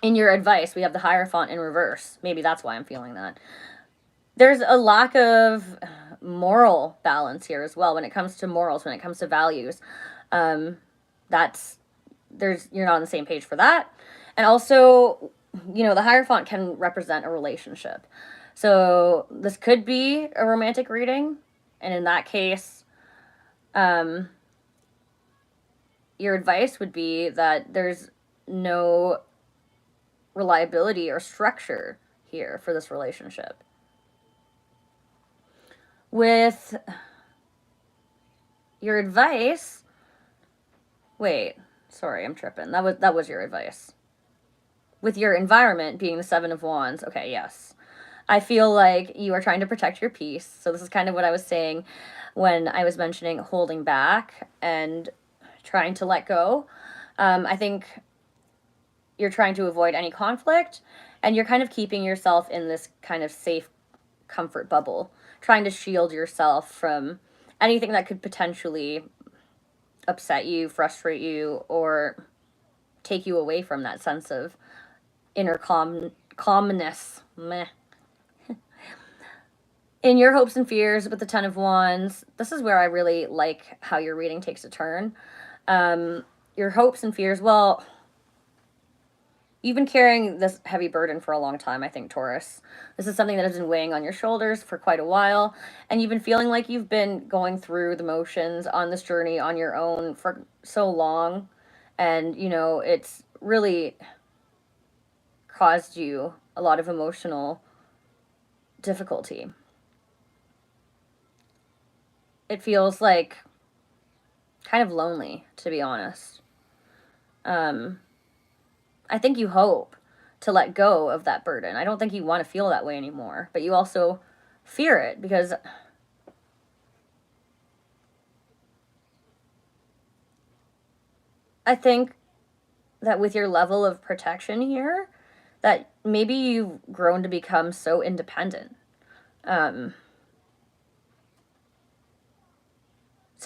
Speaker 1: In your advice, we have the Hierophant in reverse. Maybe that's why I'm feeling that. There's a lack of moral balance here as well when it comes to morals, when it comes to values. You're not on the same page for that. And also, you know, the Hierophant can represent a relationship. So this could be a romantic reading. And in that case, your advice would be that there's no reliability or structure here for this relationship. With your advice, wait, sorry, I'm tripping. That was your advice. With your environment being the Seven of Wands, okay, yes. I feel like you are trying to protect your peace. So this is kind of what I was saying when I was mentioning holding back and trying to let go. I think you're trying to avoid any conflict, and you're kind of keeping yourself in this kind of safe comfort bubble, trying to shield yourself from anything that could potentially upset you, frustrate you, or take you away from that sense of inner calmness. Meh. In your hopes and fears with the Ten of Wands, this is where I really like how your reading takes a turn. Your hopes and fears, well, you've been carrying this heavy burden for a long time, I think, Taurus. This is something that has been weighing on your shoulders for quite a while, and you've been feeling like you've been going through the motions on this journey on your own for so long, and, you know, it's really caused you a lot of emotional difficulty. It feels like kind of lonely, to be honest. I think you hope to let go of that burden. I don't think you want to feel that way anymore, but you also fear it because I think that with your level of protection here, that maybe you've grown to become so independent, so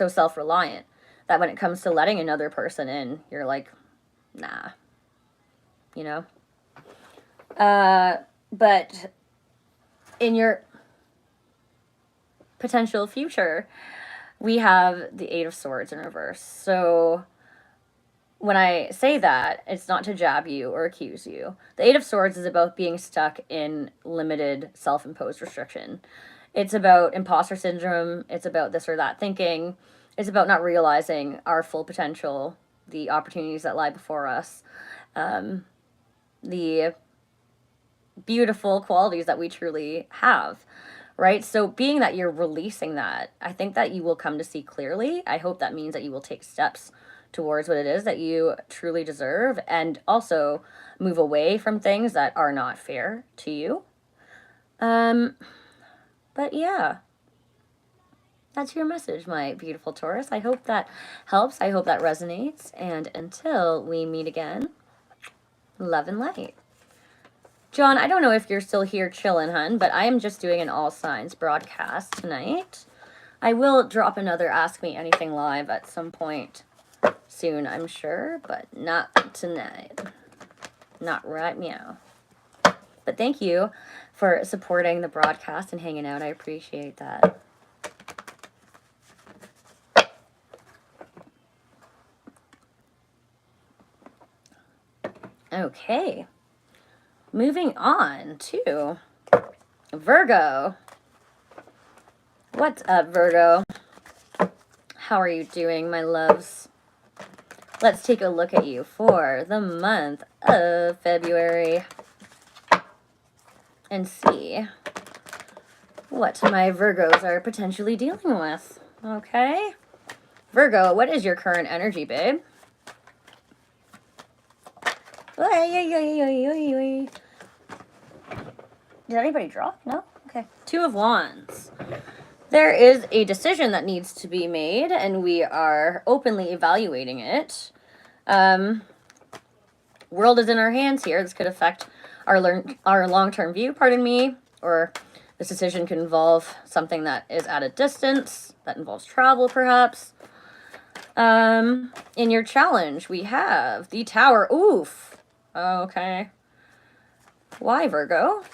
Speaker 1: self-reliant, that when it comes to letting another person in, you're like, nah, you know? But in your potential future, we have the Eight of Swords in reverse. So when I say that, it's not to jab you or accuse you. The Eight of Swords is about being stuck in limited self-imposed restriction. It's about imposter syndrome. It's about this or that thinking. It's about not realizing our full potential, the opportunities that lie before us, the beautiful qualities that we truly have, right? So being that you're releasing that, I think that you will come to see clearly. I hope that means that you will take steps towards what it is that you truly deserve, and also move away from things that are not fair to you. But yeah, that's your message, my beautiful Taurus. I hope that helps. I hope that resonates. And until we meet again, love and light. John, I don't know if you're still here chilling, hun, but I am just doing an all signs broadcast tonight. I will drop another Ask Me Anything live at some point soon, I'm sure, but not tonight. Not right meow. But thank you for supporting the broadcast and hanging out. I appreciate that. Okay. Moving on to Virgo. What's up, Virgo? How are you doing, my loves? Let's take a look at you for the month of February and see what my Virgos are potentially dealing with. Okay? Virgo, what is your current energy, babe? Did anybody draw? No? Okay. Two of Wands. There is a decision that needs to be made, and we are openly evaluating it. World is in our hands here. This could affect our long-term view, pardon me, or this decision could involve something that is at a distance, that involves travel, perhaps. In your challenge, we have the Tower. Oof. Okay. Why, Virgo?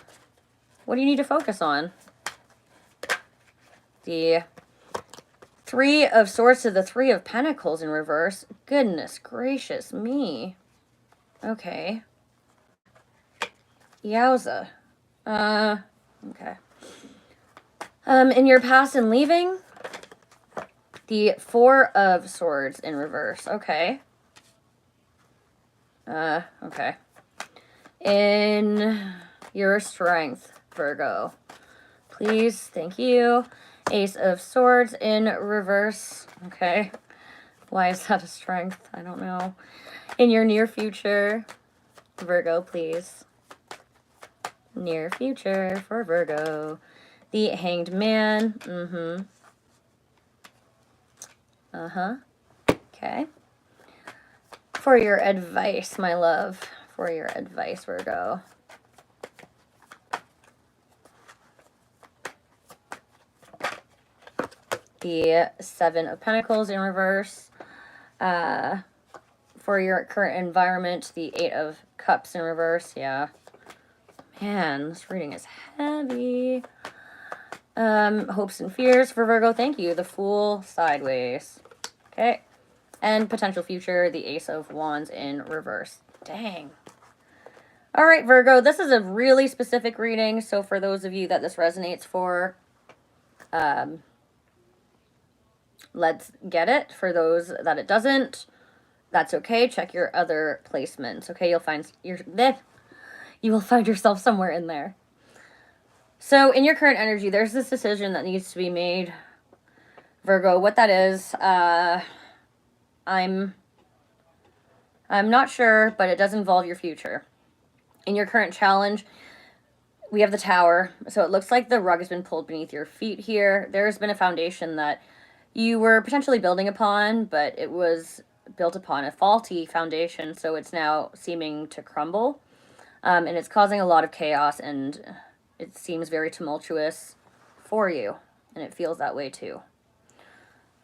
Speaker 1: What do you need to focus on? The Three of Swords to the Three of Pentacles in reverse. Goodness gracious me. Okay. Yowza. Okay. In your past and leaving, the Four of Swords in reverse. Okay. Okay. In your strength, Virgo. Please, thank you. Ace of Swords in reverse. Okay. Why is that a strength? I don't know. In your near future, Virgo, please. Near future for Virgo. The Hanged Man. Okay. For your advice, my love. For your advice, Virgo. The Seven of Pentacles in reverse. For your current environment, the Eight of Cups in reverse. Yeah. Man, this reading is heavy. Hopes and fears for Virgo. Thank you. The Fool sideways. Okay. And potential future, the Ace of Wands in reverse. Dang. All right, Virgo, this is a really specific reading. So for those of you that this resonates for, let's get it. For those that it doesn't, that's okay. Check your other placements. Okay, you will find yourself somewhere in there. So in your current energy, there's this decision that needs to be made, Virgo. What that is, I'm not sure, but it does involve your future. In your current challenge, we have the Tower. So it looks like the rug has been pulled beneath your feet here. There's been a foundation that you were potentially building upon, but it was built upon a faulty foundation, so it's now seeming to crumble. And it's causing a lot of chaos, and it seems very tumultuous for you. And it feels that way too.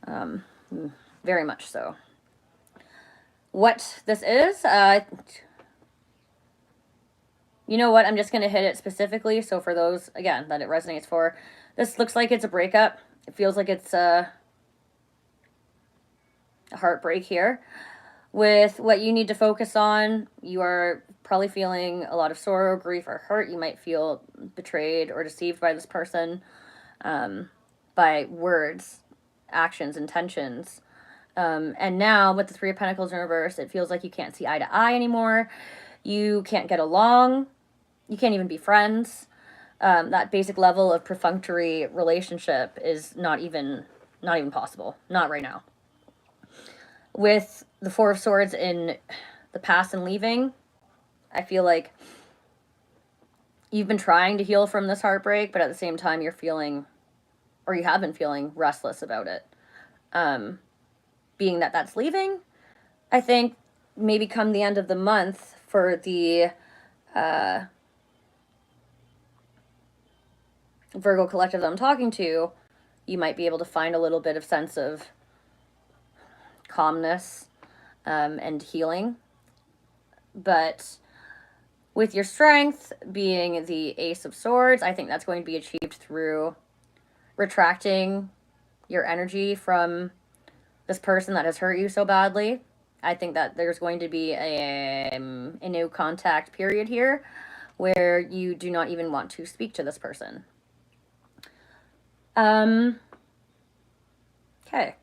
Speaker 1: Very much so. What this is, you know what? I'm just going to hit it specifically. So for those, again, that it resonates for, this looks like it's a breakup. It feels like it's a heartbreak here. With what you need to focus on, you are probably feeling a lot of sorrow, grief, or hurt. You might feel betrayed or deceived by this person, by words, actions, intentions. And now with the Three of Pentacles in reverse, it feels like you can't see eye to eye anymore. You can't get along. You can't even be friends. That basic level of perfunctory relationship is not even possible. Not right now. With the Four of Swords in the past and leaving, I feel like you've been trying to heal from this heartbreak, but at the same time you're feeling, or you have been feeling, restless about it. Being that that's leaving, I think maybe come the end of the month for the Virgo collective that I'm talking to, you might be able to find a little bit of sense of calmness and healing. But with your strength being the Ace of Swords, I think that's going to be achieved through retracting your energy from this person that has hurt you so badly. I think that there's going to be a no contact period here where you do not even want to speak to this person. Okay.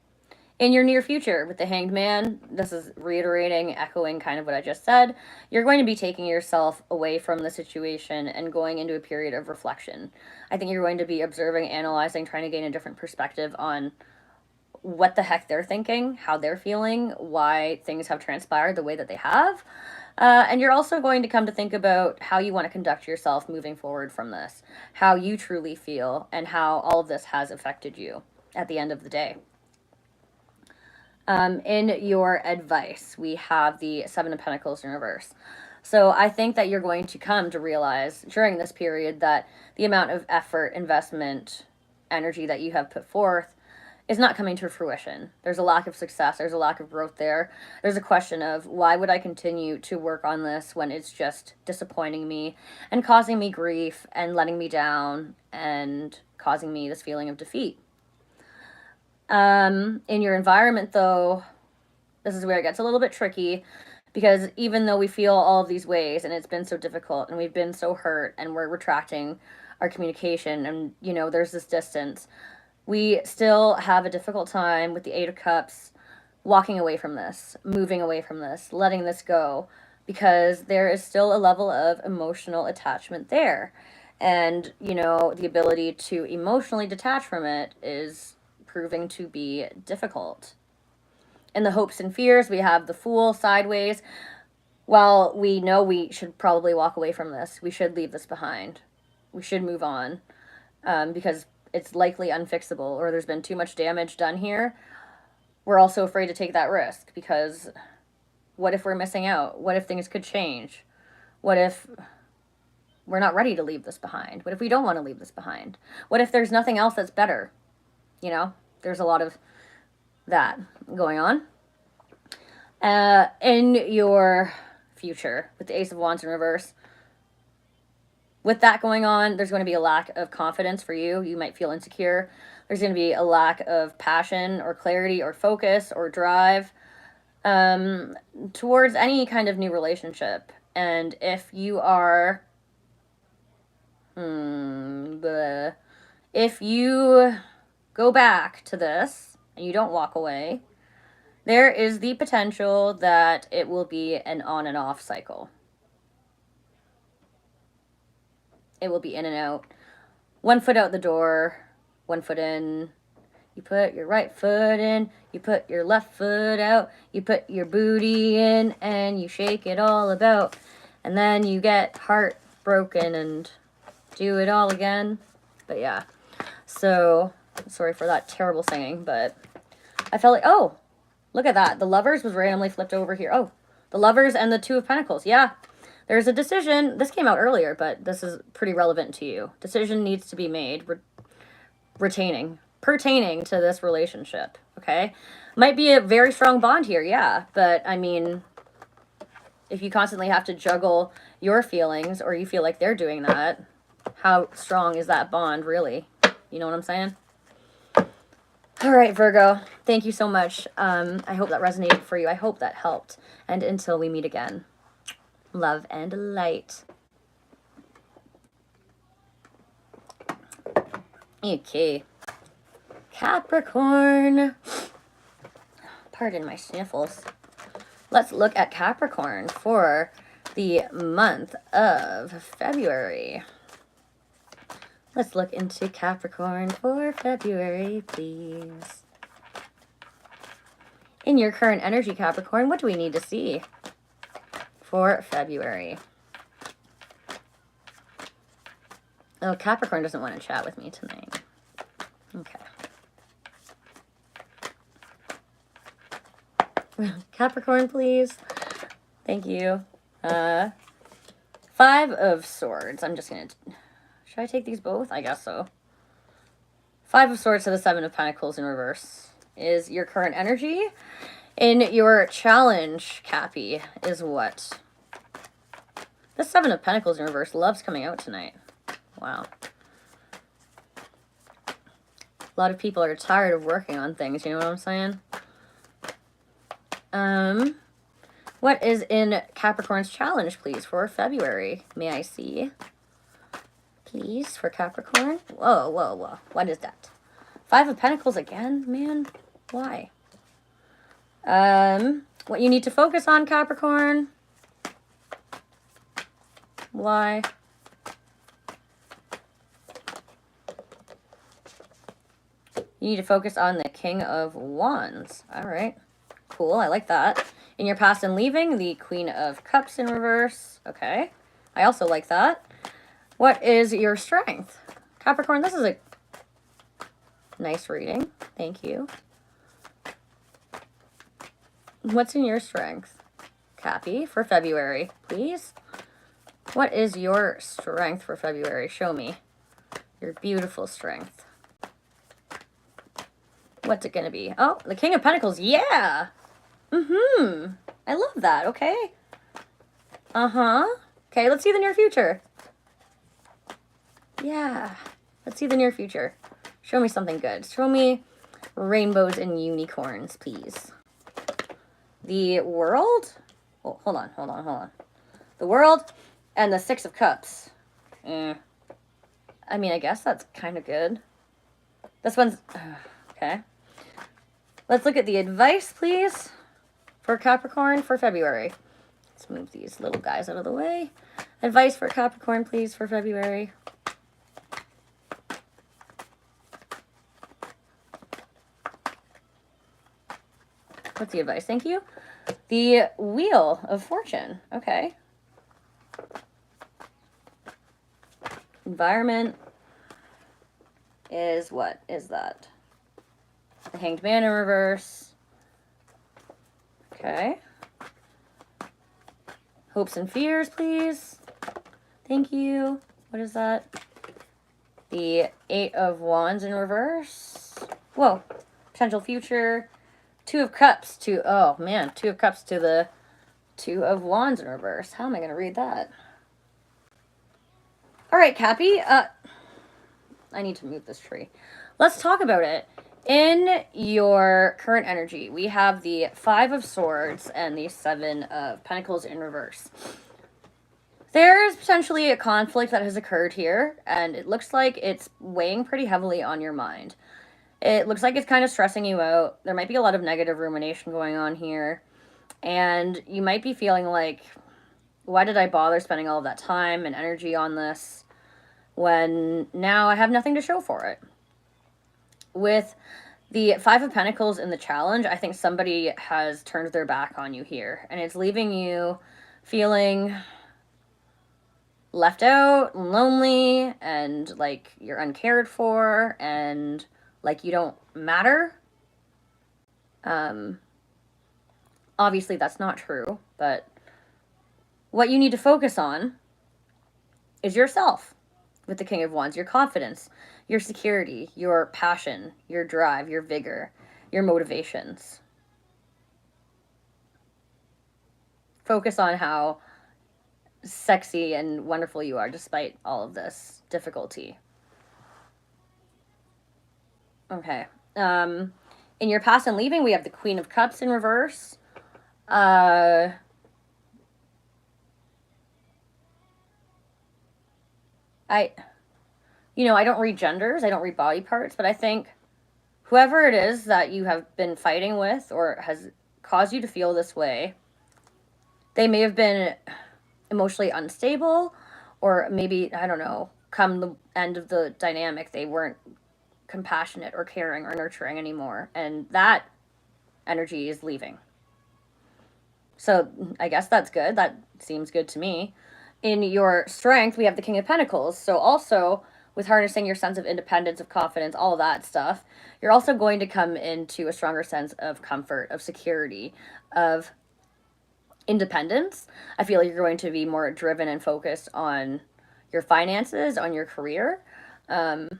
Speaker 1: In your near future with the Hanged Man, this is reiterating, echoing kind of what I just said. You're going to be taking yourself away from the situation and going into a period of reflection. I think you're going to be observing, analyzing, trying to gain a different perspective on what the heck they're thinking, how they're feeling, why things have transpired the way that they have. And you're also going to come to think about how you want to conduct yourself moving forward from this, how you truly feel, and how all of this has affected you at the end of the day. In your advice, we have the Seven of Pentacles in reverse. So I think that you're going to come to realize during this period that the amount of effort, investment, energy that you have put forth is not coming to fruition. There's a lack of success. There's a lack of growth there. There's a question of, why would I continue to work on this when it's just disappointing me and causing me grief and letting me down and causing me this feeling of defeat? In your environment, though, this is where it gets a little bit tricky, because even though we feel all of these ways and it's been so difficult and we've been so hurt and we're retracting our communication and, you know, there's this distance, we still have a difficult time with the Eight of Cups walking away from this, moving away from this, letting this go, because there is still a level of emotional attachment there. And, you know, the ability to emotionally detach from it is proving to be difficult. In the hopes and fears, we have the Fool sideways. While we know we should probably walk away from this, we should leave this behind. We should move on, because it's likely unfixable, or there's been too much damage done here. We're also afraid to take that risk, because what if we're missing out? What if things could change? What if we're not ready to leave this behind? What if we don't want to leave this behind? What if there's nothing else that's better? You know, there's a lot of that going on. In your future, with the Ace of Wands in reverse, with that going on, there's going to be a lack of confidence for you. You might feel insecure. There's going to be a lack of passion or clarity or focus or drive towards any kind of new relationship. And if you are, if you go back to this and you don't walk away, there is the potential that it will be an on and off cycle. It will be in and out. One foot out the door, one foot in. You put your right foot in, you put your left foot out, you put your booty in, and you shake it all about. And then you get heartbroken and do it all again. But yeah, so sorry for that terrible singing, but I felt like, oh, look at that. The Lovers was randomly flipped over here. Oh, the Lovers and the Two of Pentacles. Yeah, there's a decision. This came out earlier, but this is pretty relevant to you. Decision needs to be made pertaining to this relationship, okay? Might be a very strong bond here, yeah, but I mean, if you constantly have to juggle your feelings, or you feel like they're doing that, how strong is that bond really? You know what I'm saying? All right, Virgo, thank you so much. I hope that resonated for you. I hope that helped. And until we meet again, love and light. Okay. Capricorn. Pardon my sniffles. Let's look at Capricorn for the month of February. Let's look into Capricorn for February, please. In your current energy, Capricorn, what do we need to see for February? Oh, Capricorn doesn't want to chat with me tonight. Okay. Capricorn, please. Thank you. 5 of Swords. I'm just going to... Should I take these both? I guess so. 5 of Swords to the 7 of Pentacles in reverse is your current energy. In your challenge, Cappy, is what? The 7 of Pentacles in reverse loves coming out tonight. Wow. A lot of people are tired of working on things, you know what I'm saying? What is in Capricorn's challenge, please, for February? May I see? Please, for Capricorn. Whoa, whoa, whoa. What is that? 5 of Pentacles again? Man, why? What you need to focus on, Capricorn? Why? You need to focus on the King of Wands. All right. Cool. I like that. In your past and leaving, the Queen of Cups in reverse. Okay. I also like that. What is your strength? Capricorn, this is a nice reading. Thank you. What's in your strength? Cappy, for February, please. What is your strength for February? Show me your beautiful strength. What's it going to be? Oh, the King of Pentacles. Yeah. I love that. Okay. Okay, let's see the near future. Yeah. Let's see the near future. Show me something good. Show me rainbows and unicorns, please. The World? Oh, hold on. The World and the Six of Cups. I mean, I guess that's kind of good. This one's... okay. Let's look at the advice, please, for Capricorn for February. Let's move these little guys out of the way. Advice for Capricorn, please, for February. What's the advice? Thank you. The Wheel of Fortune. Okay. Environment is what is that? The Hanged Man in reverse. Okay. Hopes and fears, please. Thank you. What is that? The Eight of Wands in reverse. Whoa. Potential future. Two of Cups to, oh man, Two of Cups to the Two of Wands in reverse. How am I going to read that? All right, Cappy. I need to move this tree. Let's talk about it. In your current energy, we have the Five of Swords and the Seven of Pentacles in reverse. There is potentially a conflict that has occurred here, and it looks like it's weighing pretty heavily on your mind. It looks like it's kind of stressing you out. There might be a lot of negative rumination going on here, and you might be feeling like, why did I bother spending all of that time and energy on this when now I have nothing to show for it? With the Five of Pentacles in the challenge, I think somebody has turned their back on you here, and it's leaving you feeling left out, lonely, and like you're uncared for, and like you don't matter. Obviously that's not true, but what you need to focus on is yourself with the King of Wands, your confidence, your security, your passion, your drive, your vigor, your motivations. Focus on how sexy and wonderful you are despite all of this difficulty. Okay. In your past and leaving, we have the Queen of Cups in reverse. I don't read genders, I don't read body parts, but I think whoever it is that you have been fighting with or has caused you to feel this way, they may have been emotionally unstable, or maybe, I don't know, come the end of the dynamic, they weren't compassionate or caring or nurturing anymore, and that energy is leaving. So I guess that's good. That seems good to me. In your strength, we have the King of Pentacles. So also with harnessing your sense of independence, of confidence, all of that stuff, you're also going to come into a stronger sense of comfort, of security, of independence. I feel like you're going to be more driven and focused on your finances, on your career, on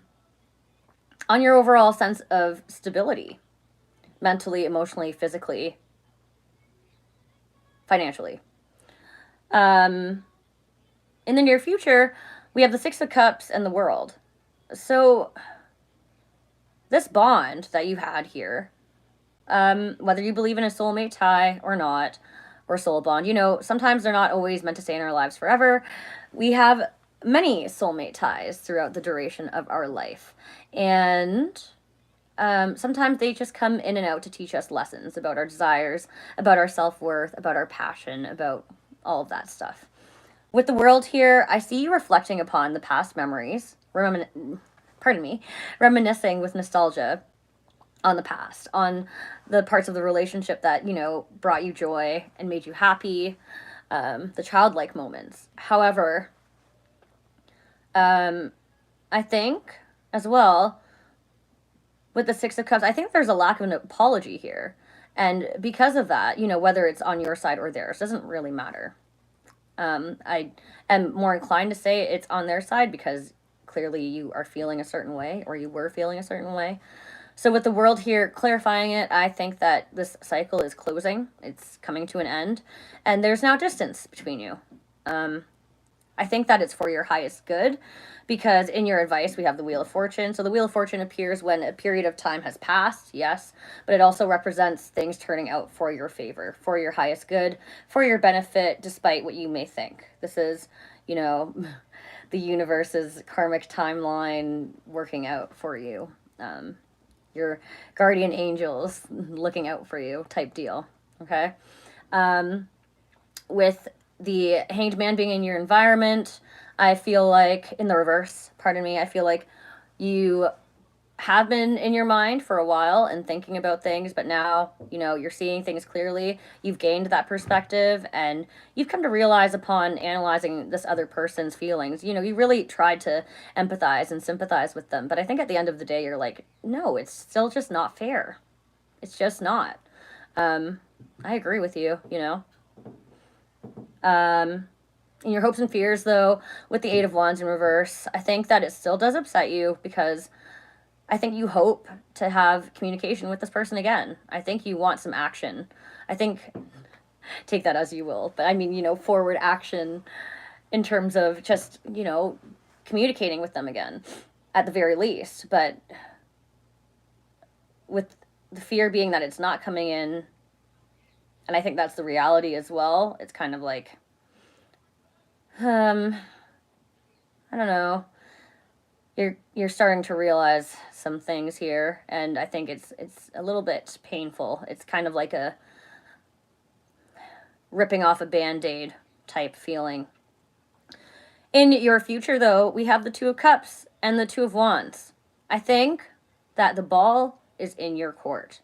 Speaker 1: your overall sense of stability, mentally, emotionally, physically, financially. In the near future, we have the Six of Cups and the World. So this bond that you had here, whether you believe in a soulmate tie or not, or soul bond, sometimes they're not always meant to stay in our lives forever. We have many soulmate ties throughout the duration of our life. And sometimes they just come in and out to teach us lessons about our desires, about our self-worth, about our passion, about all of that stuff. With the World here, I see you reflecting upon the past memories, reminiscing with nostalgia on the past, on the parts of the relationship that, you know, brought you joy and made you happy, the childlike moments. However, I think as well with the Six of Cups, I think there's a lack of an apology here. And because of that, you know, whether it's on your side or theirs, doesn't really matter. I am more inclined to say it's on their side because clearly you are feeling a certain way, or you were feeling a certain way. So with the world here clarifying it, I think that this cycle is closing. It's coming to an end. And there's now distance between you. I think that it's for your highest good, because in your advice we have the Wheel of Fortune. So the Wheel of Fortune appears when a period of time has passed, yes, but it also represents things turning out for your favor, for your highest good, for your benefit, despite what you may think. This is, you know, the universe's karmic timeline working out for you. Your guardian angels looking out for you type deal, okay? With the Hanged Man being in your environment, I feel like, in the reverse, pardon me, I feel like you have been in your mind for a while and thinking about things, but now, you know, you're seeing things clearly. You've gained that perspective, and you've come to realize upon analyzing this other person's feelings, you know, you really tried to empathize and sympathize with them. But I think at the end of the day, you're like, no, it's still just not fair. It's just not. I agree with you, you know. In your hopes and fears, though, with the Eight of Wands in reverse, I think that it still does upset you, because I think you hope to have communication with this person again. I think you want some action. I think, take that as you will, but I mean, you know, forward action in terms of just, you know, communicating with them again, at the very least. But with the fear being that it's not coming in, and I think that's the reality as well, it's kind of like, I don't know. You're starting to realize some things here, and I think it's a little bit painful. It's kind of like a ripping off a Band-Aid type feeling. In your future, though, we have the Two of Cups and the Two of Wands. I think that the ball is in your court.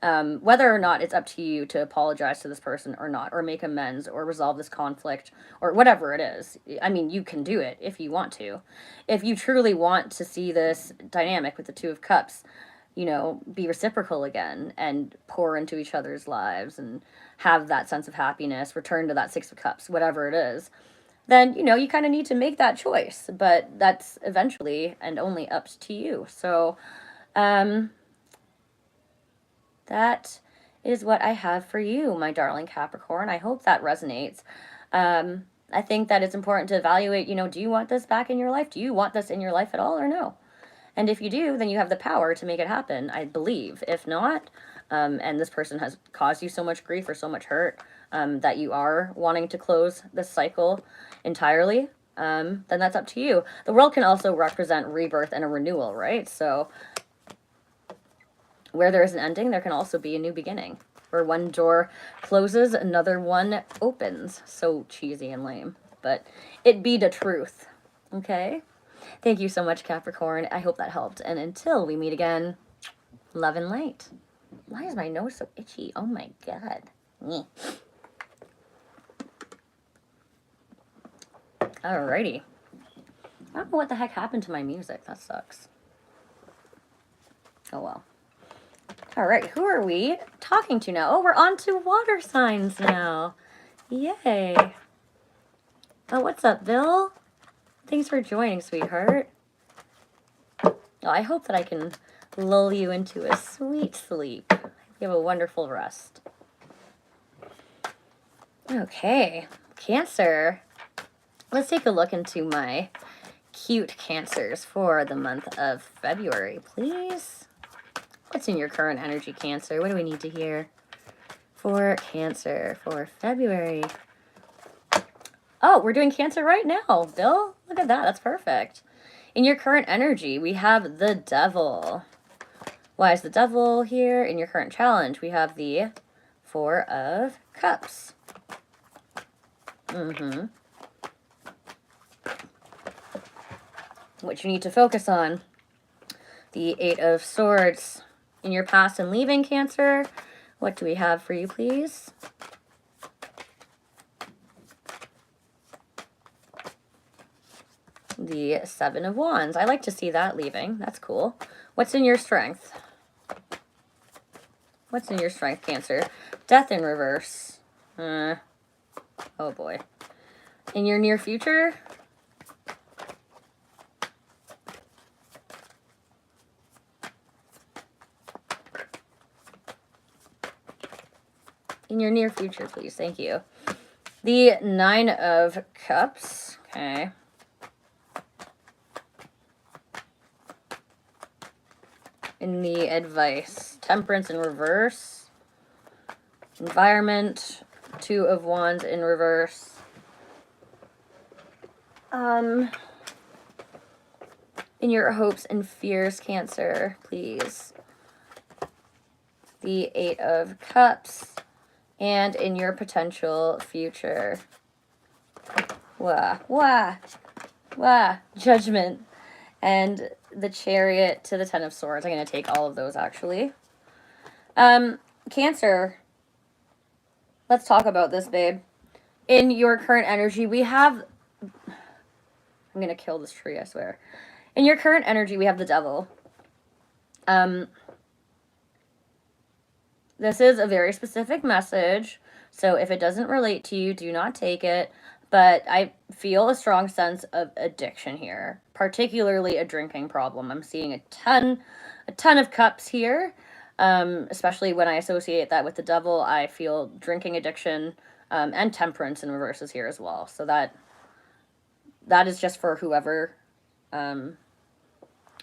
Speaker 1: Whether or not it's up to you to apologize to this person or not, or make amends, or resolve this conflict, or whatever it is. I mean, you can do it if you want to. If you truly want to see this dynamic with the Two of Cups, you know, be reciprocal again, and pour into each other's lives, and have that sense of happiness, return to that Six of Cups, whatever it is, then, you know, you kind of need to make that choice. But that's eventually and only up to you. So, that is what I have for you, my darling Capricorn. I hope that resonates. I think that it's important to evaluate, you know, do you want this back in your life? Do you want this in your life at all, or no? And if you do, then you have the power to make it happen, I believe. If not, and this person has caused you so much grief or so much hurt, that you are wanting to close this cycle entirely, then that's up to you. The world can also represent rebirth and a renewal, right? So where there is an ending, there can also be a new beginning. Where one door closes, another one opens. So cheesy and lame, but it be the truth. Okay? Thank you so much, Capricorn. I hope that helped. And until we meet again, love and light. Why is my nose so itchy? Oh my God. Alrighty. I don't know what the heck happened to my music. That sucks. Oh well. All right, who are we talking to now? Oh, we're on to water signs now. Yay. Oh, what's up, Bill? Thanks for joining, sweetheart. Oh, I hope that I can lull you into a sweet sleep. You have a wonderful rest. Okay, Cancer. Let's take a look into my cute Cancers for the month of February, please. What's in your current energy, Cancer? What do we need to hear for Cancer for February? Oh, we're doing Cancer right now, Bill. Look at that. That's perfect. In your current energy, we have the Devil. Why is the Devil here? In your current challenge, we have the Four of Cups. What you need to focus on. The Eight of Swords. In your past and leaving, Cancer, what do we have for you, please? The Seven of Wands. I like to see that leaving. That's cool. What's in your strength? What's in your strength, Cancer? Death in reverse. Oh boy. In your near future? In your near future, please. Thank you. The Nine of Cups. Okay. In the advice. Temperance in reverse. Environment. Two of Wands in reverse. In your hopes and fears, Cancer, please. The Eight of Cups. And in your potential future. Wah, wah, wah. Judgment. And the Chariot to the Ten of Swords. I'm going to take all of those, actually. Cancer. Let's talk about this, babe. In your current energy, we have... I'm going to kill this tree, I swear. In your current energy, we have the Devil. This is a very specific message, so if it doesn't relate to you, do not take it. But I feel a strong sense of addiction here, particularly a drinking problem. I'm seeing a ton of cups here, especially when I associate that with the Devil. I feel drinking addiction and temperance in reverses here as well. So that is just for whoever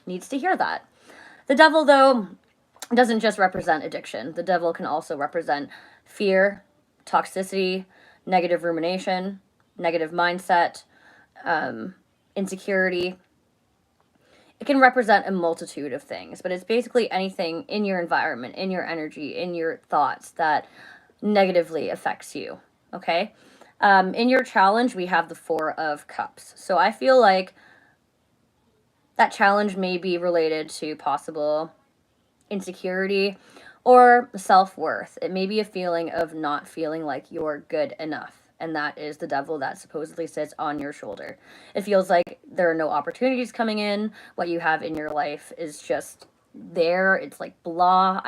Speaker 1: needs to hear that. The Devil, though, doesn't just represent addiction. The Devil can also represent fear, toxicity, negative rumination, negative mindset, insecurity. It can represent a multitude of things, but it's basically anything in your environment, in your energy, in your thoughts that negatively affects you, okay? In your challenge, we have the Four of Cups. So I feel like that challenge may be related to possible insecurity or self-worth. It may be a feeling of not feeling like you're good enough, and that is the Devil that supposedly sits on your shoulder. It feels like there are no opportunities coming in. What you have in your life is just there. It's like blah.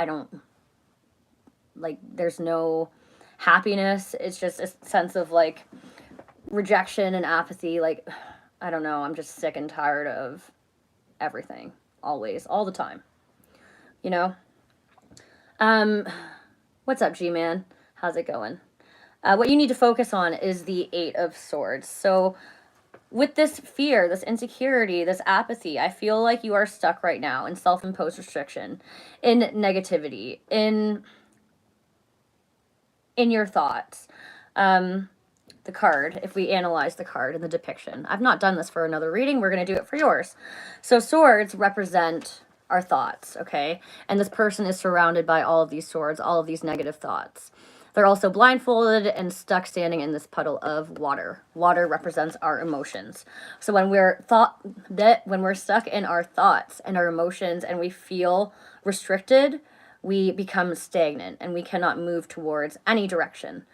Speaker 1: There's no happiness. It's just a sense of like rejection and apathy. Like, I don't know. I'm just sick and tired of everything. Always. All the time. You know? What's up, G-Man? How's it going? What you need to focus on is the Eight of Swords. So with this fear, this insecurity, this apathy, I feel like you are stuck right now in self-imposed restriction, in negativity, in your thoughts. The card, if we analyze the card and the depiction. I've not done this for another reading. We're going to do it for yours. So swords represent our thoughts, okay? And this person is surrounded by all of these swords, all of these negative thoughts. They're also blindfolded and stuck standing in this puddle of water. Water represents our emotions. So when we're stuck in our thoughts and our emotions and we feel restricted, we become stagnant and we cannot move towards any direction.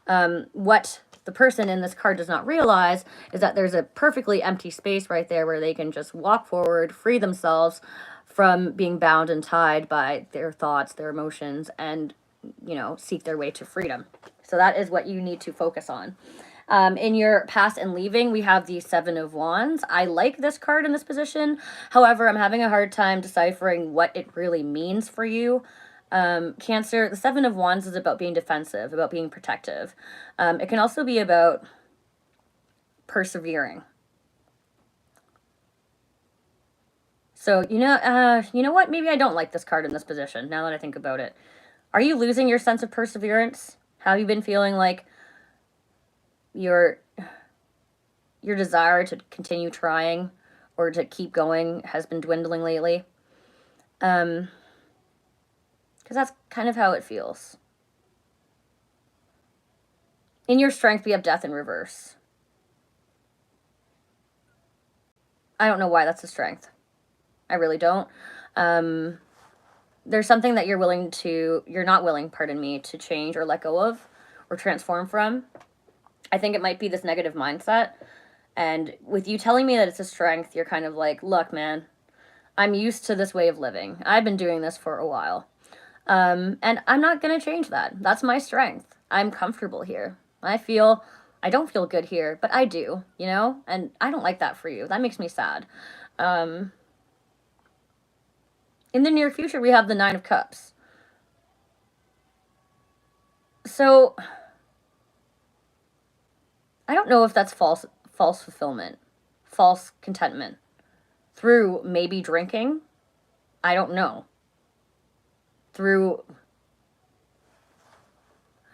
Speaker 1: What the person in this card does not realize is that there's a perfectly empty space right there where they can just walk forward, free themselves from being bound and tied by their thoughts, their emotions, and, you know, seek their way to freedom. So that is what you need to focus on. In your past and leaving, we have the Seven of Wands. I like this card in this position. However, I'm having a hard time deciphering what it really means for you. Cancer, the Seven of Wands is about being defensive, about being protective. It can also be about persevering. So, you know what? Maybe I don't like this card in this position, now that I think about it. Are you losing your sense of perseverance? Have you been feeling like your desire to continue trying or to keep going has been dwindling lately? Because that's kind of how it feels. In your strength, we have death in reverse. I don't know why that's a strength. I really don't. there's something that you're not willing, pardon me, to change or let go of or transform from. I think it might be this negative mindset. And with you telling me that it's a strength, you're kind of like, look, man, I'm used to this way of living. I've been doing this for a while. And I'm not going to change that. That's my strength. I'm comfortable here. I don't feel good here, but I do, you know? And I don't like that for you. That makes me sad. In the near future, we have the Nine of Cups. So I don't know if that's false fulfillment, false contentment through maybe drinking. I don't know.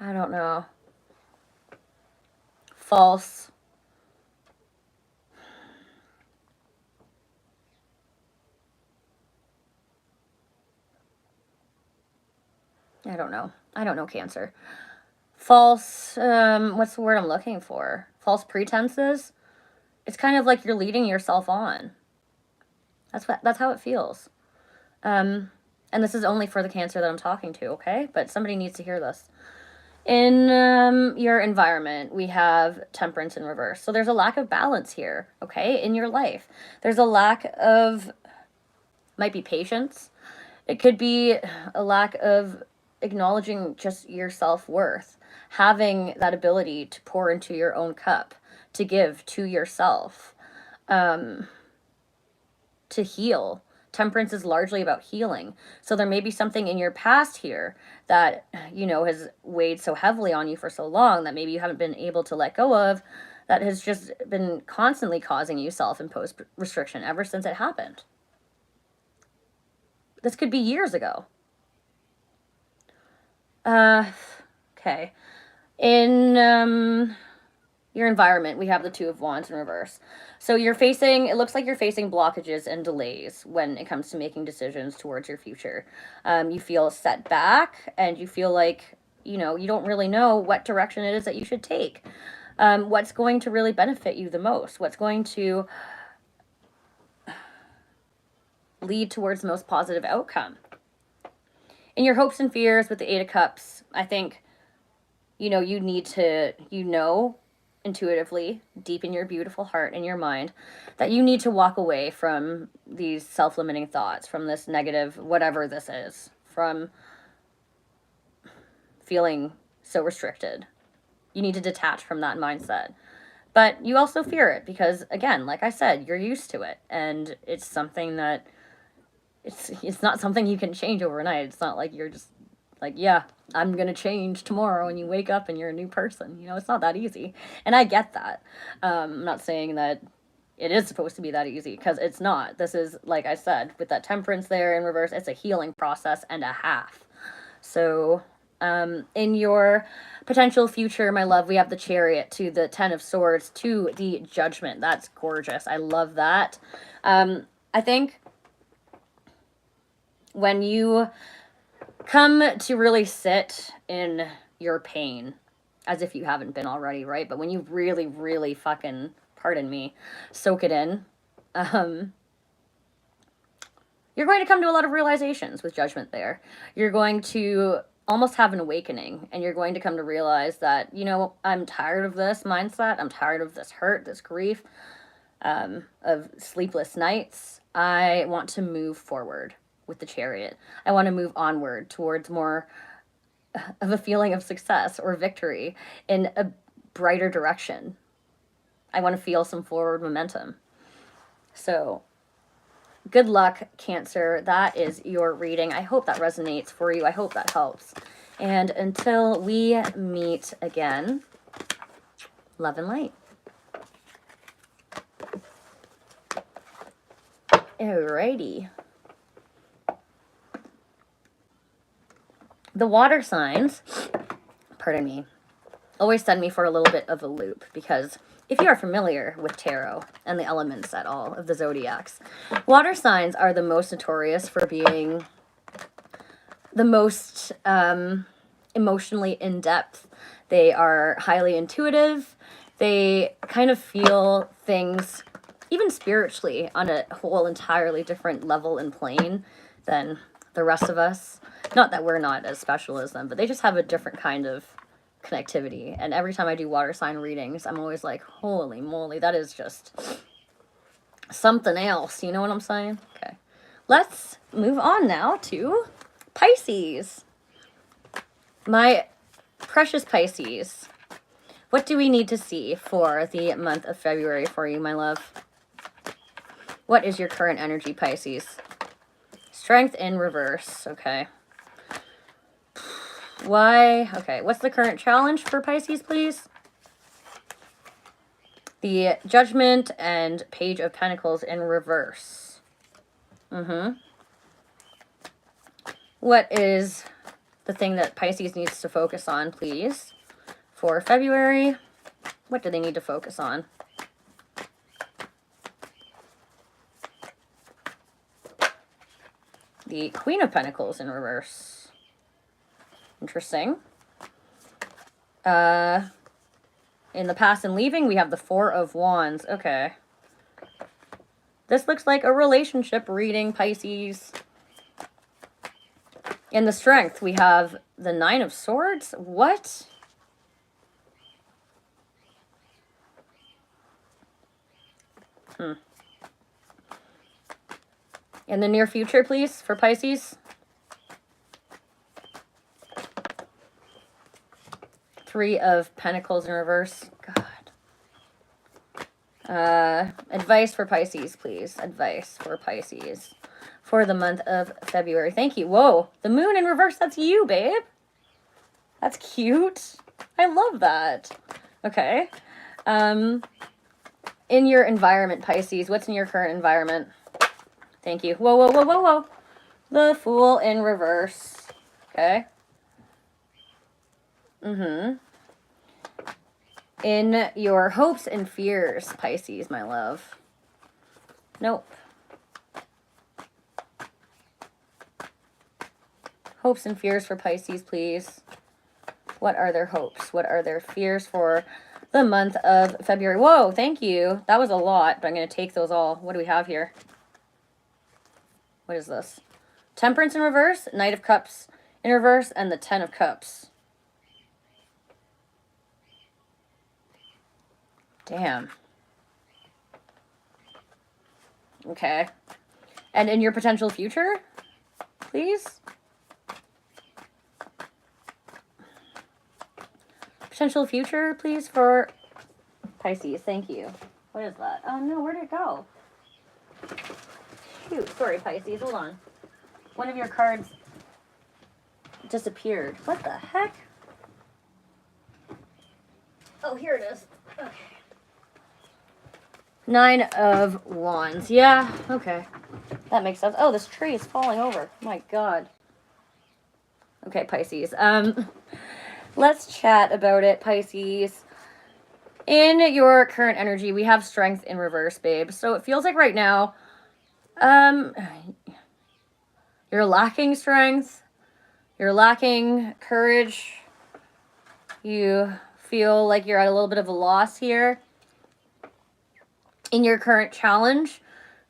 Speaker 1: I don't know. False. I don't know. I don't know, Cancer. False, what's the word I'm looking for? False pretenses. It's kind of like you're leading yourself on. That's how it feels. And this is only for the Cancer that I'm talking to, okay? But somebody needs to hear this. In your environment, we have Temperance in reverse. So there's a lack of balance here, okay, in your life. There's a lack of, might be patience. It could be a lack of acknowledging just your self-worth. Having that ability to pour into your own cup, to give to yourself, to heal. Temperance is largely about healing. So there may be something in your past here that, you know, has weighed so heavily on you for so long that maybe you haven't been able to let go of, that has just been constantly causing you self-imposed restriction ever since it happened. This could be years ago. Okay. In your environment, we have the Two of Wands in reverse. So it looks like you're facing blockages and delays when it comes to making decisions towards your future. You feel set back, and you feel like, you know, you don't really know what direction it is that you should take. What's going to really benefit you the most? What's going to lead towards the most positive outcome? In your hopes and fears with the Eight of Cups, I think, you know, you need to, intuitively, deep in your beautiful heart and your mind, that you need to walk away from these self-limiting thoughts, from this negative, whatever this is, from feeling so restricted. You need to detach from that mindset. But you also fear it because, again, like I said, you're used to it. And it's something that, it's not something you can change overnight. It's not like you're just like, yeah, I'm going to change tomorrow and you wake up and you're a new person. You know, it's not that easy. And I get that. I'm not saying that it is supposed to be that easy, because it's not. This is, like I said, with that Temperance there in reverse, it's a healing process and a half. So in your potential future, my love, we have the Chariot to the Ten of Swords to the Judgment. That's gorgeous. I love that. I think when you come to really sit in your pain, as if you haven't been already, right? But when you really, really fucking, pardon me, soak it in, you're going to come to a lot of realizations with Judgment there. You're going to almost have an awakening, and you're going to come to realize that, you know, I'm tired of this mindset. I'm tired of this hurt, this grief, of sleepless nights. I want to move forward with the Chariot. I want to move onward towards more of a feeling of success or victory in a brighter direction. I want to feel some forward momentum. So good luck, Cancer. That is your reading. I hope that resonates for you. I hope that helps. And until we meet again, love and light. Alrighty. The water signs, pardon me, always send me for a little bit of a loop, because if you are familiar with tarot and the elements at all of the zodiacs, water signs are the most notorious for being the most emotionally in-depth. They are highly intuitive. They kind of feel things, even spiritually, on a whole entirely different level and plane than the rest of us. Not that we're not as special as them, but they just have a different kind of connectivity. And every time I do water sign readings, I'm always like, holy moly, that is just something else. You know what I'm saying? Okay. Let's move on now to Pisces. My precious Pisces. What do we need to see for the month of February for you, my love? What is your current energy, Pisces? Strength in reverse. Okay. Why? Okay. What's the current challenge for Pisces, please? The Judgment and Page of Pentacles in reverse. What is the thing that Pisces needs to focus on, please? For February, what do they need to focus on? The Queen of Pentacles in reverse. Interesting. In the past and leaving, we have the Four of Wands. Okay. This looks like a relationship reading, Pisces. In the Strength, we have the Nine of Swords. What? In the near future, please, for Pisces. Three of Pentacles in reverse. God. Advice for Pisces, please. Advice for Pisces for the month of February. Thank you. Whoa. The moon in reverse. That's you, babe. That's cute. I love that. Okay. In your environment, Pisces, what's in your current environment? Thank you. Whoa, whoa, whoa, whoa, whoa. The Fool in reverse. Okay. In your hopes and fears, Pisces, my love. Nope. Hopes and fears for Pisces, please. What are their hopes? What are their fears for the month of February? Whoa, thank you. That was a lot, but I'm going to take those all. What do we have here? What is this? Temperance in reverse, Knight of Cups in reverse, and the Ten of Cups. Damn. Okay. And in your potential future, please? Potential future, please, for Pisces. Thank you. What is that? Oh, no. Where'd it go? Shoot. Sorry, Pisces. Hold on. One of your cards disappeared. What the heck? Oh, here it is. Okay. Nine of Wands. Yeah, okay. That makes sense. Oh, this tree is falling over. My God. Okay, Pisces. Let's chat about it, Pisces. In your current energy, we have Strength in reverse, babe. So it feels like right now, you're lacking strength. You're lacking courage. You feel like you're at a little bit of a loss here. In your current challenge,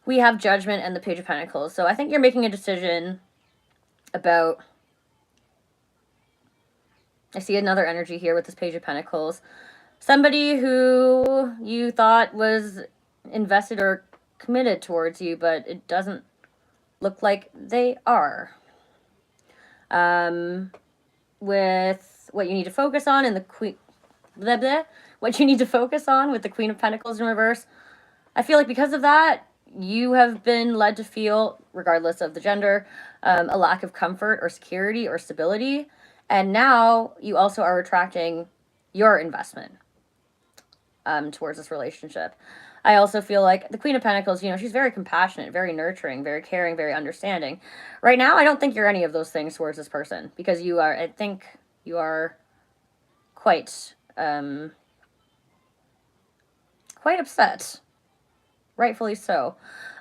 Speaker 1: we have Judgment and the Page of Pentacles. So I think you're making a decision about... I see another energy here with this Page of Pentacles. Somebody who you thought was invested or committed towards you, but it doesn't look like they are. With what you need to focus on in the Queen... Blah, blah, what you need to focus on with the Queen of Pentacles in reverse... I feel like because of that, you have been led to feel, regardless of the gender, a lack of comfort or security or stability. And now you also are retracting your investment towards this relationship. I also feel like the Queen of Pentacles, you know, she's very compassionate, very nurturing, very caring, very understanding. Right now, I don't think you're any of those things towards this person because you are, I think you are quite upset. Rightfully so.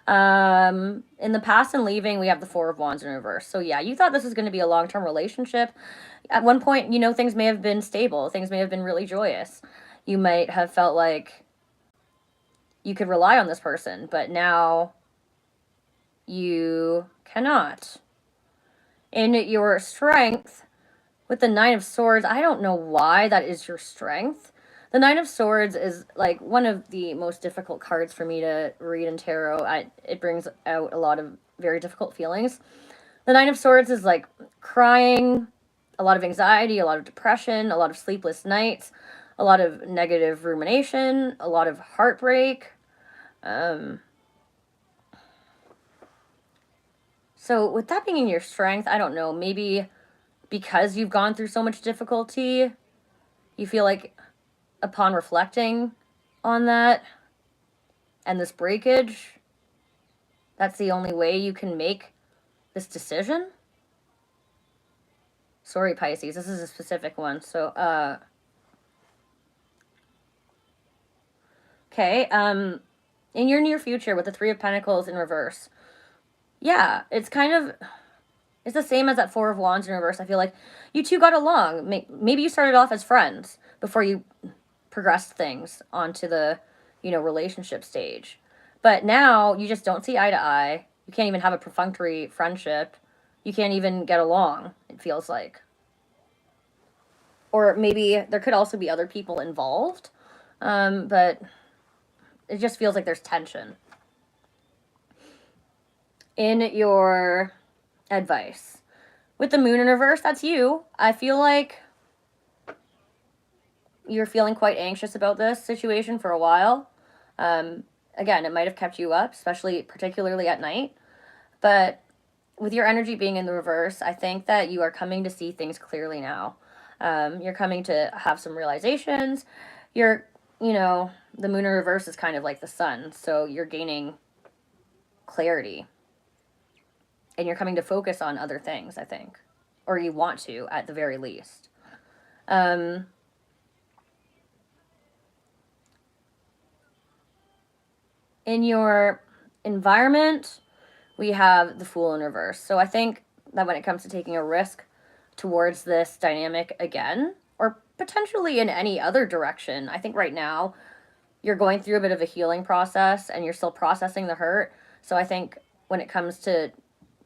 Speaker 1: In the past and leaving, we have the Four of Wands in reverse. So yeah, you thought this was going to be a long-term relationship. At one point, you know, things may have been stable. Things may have been really joyous. You might have felt like you could rely on this person, but now you cannot. In your strength, with the Nine of Swords, I don't know why that is your strength. The Nine of Swords is like one of the most difficult cards for me to read in tarot. It brings out a lot of very difficult feelings. The Nine of Swords is like crying, a lot of anxiety, a lot of depression, a lot of sleepless nights, a lot of negative rumination, a lot of heartbreak. So with that being in your strength, I don't know, maybe because you've gone through so much difficulty, you feel like upon reflecting on that and this breakage, that's the only way you can make this decision. Sorry, Pisces, this is a specific one. So, okay, in your near future with the Three of Pentacles in reverse, yeah, it's kind of, it's the same as that Four of Wands in reverse. I feel like you two got along. Maybe you started off as friends before you progressed things onto the, you know, relationship stage. But now you just don't see eye to eye. You can't even have a perfunctory friendship. You can't even get along, it feels like. Or maybe there could also be other people involved. But it just feels like there's tension. In your advice, with the Moon in reverse, that's you. I feel like you're feeling quite anxious about this situation for a while. Again, it might have kept you up, particularly at night. But with your energy being in the reverse, I think that you are coming to see things clearly now. You're coming to have some realizations. You know, the Moon in reverse is kind of like the sun, so you're gaining clarity. And you're coming to focus on other things, I think. Or you want to, at the very least. In your environment, we have the Fool in reverse. So I think that when it comes to taking a risk towards this dynamic again, or potentially in any other direction, I think right now you're going through a bit of a healing process and you're still processing the hurt. So I think when it comes to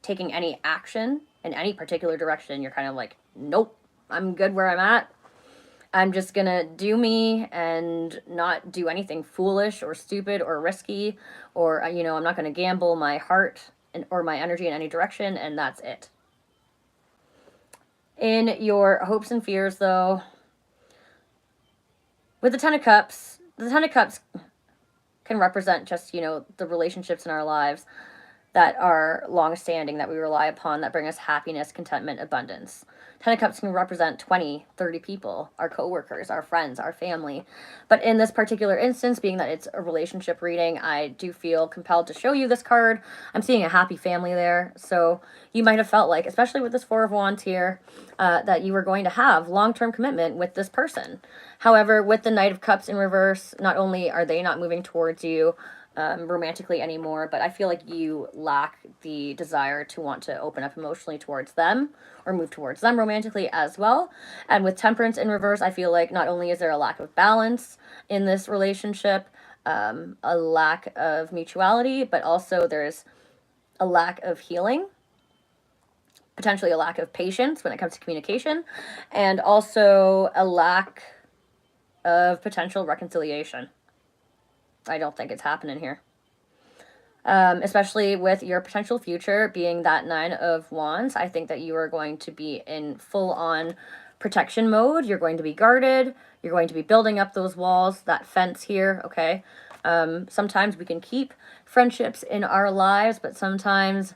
Speaker 1: taking any action in any particular direction, you're kind of like, nope, I'm good where I'm at. I'm just gonna do me and not do anything foolish or stupid or risky, or, you know, I'm not gonna gamble my heart or my energy in any direction, and that's it. In your hopes and fears, though, with the Ten of Cups can represent just, you know, the relationships in our lives that are long-standing, that we rely upon, that bring us happiness, contentment, abundance. Ten of Cups can represent 20, 30 people, our coworkers, our friends, our family. But in this particular instance, being that it's a relationship reading, I do feel compelled to show you this card. I'm seeing a happy family there. So you might have felt like, especially with this Four of Wands here, that you were going to have long-term commitment with this person. However, with the Knight of Cups in reverse, not only are they not moving towards you romantically anymore, but I feel like you lack the desire to want to open up emotionally towards them or move towards them romantically as well. And with Temperance in reverse, I feel like not only is there a lack of balance in this relationship, a lack of mutuality, but also there's a lack of healing, potentially a lack of patience when it comes to communication, and also a lack of potential reconciliation. I don't think it's happening here. Especially with your potential future being that Nine of Wands, I think that you are going to be in full-on protection mode. You're going to be guarded. You're going to be building up those walls, that fence here, okay? Sometimes we can keep friendships in our lives, but sometimes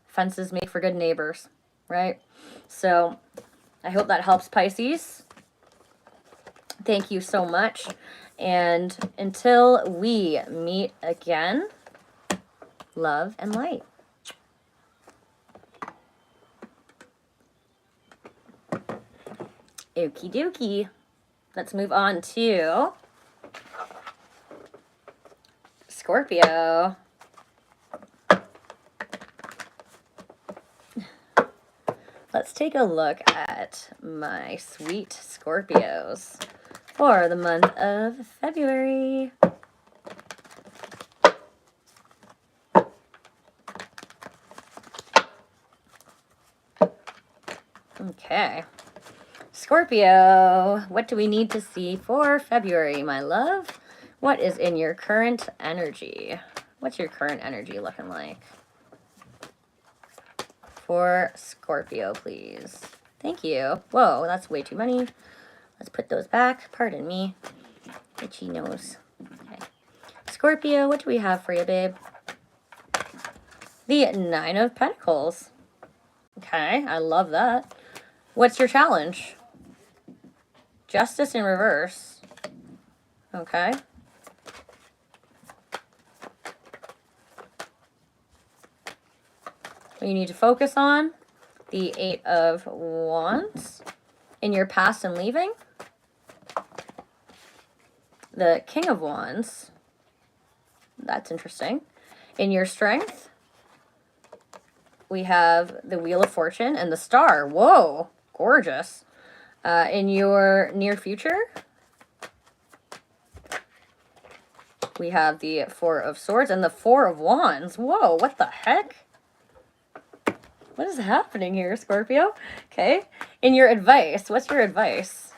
Speaker 1: fences make for good neighbors, right? So I hope that helps, Pisces. Thank you so much. And until we meet again, love and light. Okie dokie. Let's move on to Scorpio. Let's take a look at my sweet Scorpios for the month of February. Okay. Scorpio, what do we need to see for February, my love? What is in your current energy? What's your current energy looking like? For Scorpio, please. Thank you. Whoa, that's way too many. Let's put those back. Pardon me. Itchy nose. Okay. Scorpio, what do we have for you, babe? The Nine of Pentacles. Okay, I love that. What's your challenge? Justice in reverse. Okay. What you need to focus on? The Eight of Wands. In your past and leaving. The King of Wands. That's interesting. In your strength. We have the Wheel of Fortune and the Star. Whoa, gorgeous. In your near future, we have the Four of Swords and the Four of Wands. Whoa, what the heck? What is happening here, Scorpio? Okay. In your advice, what's your advice?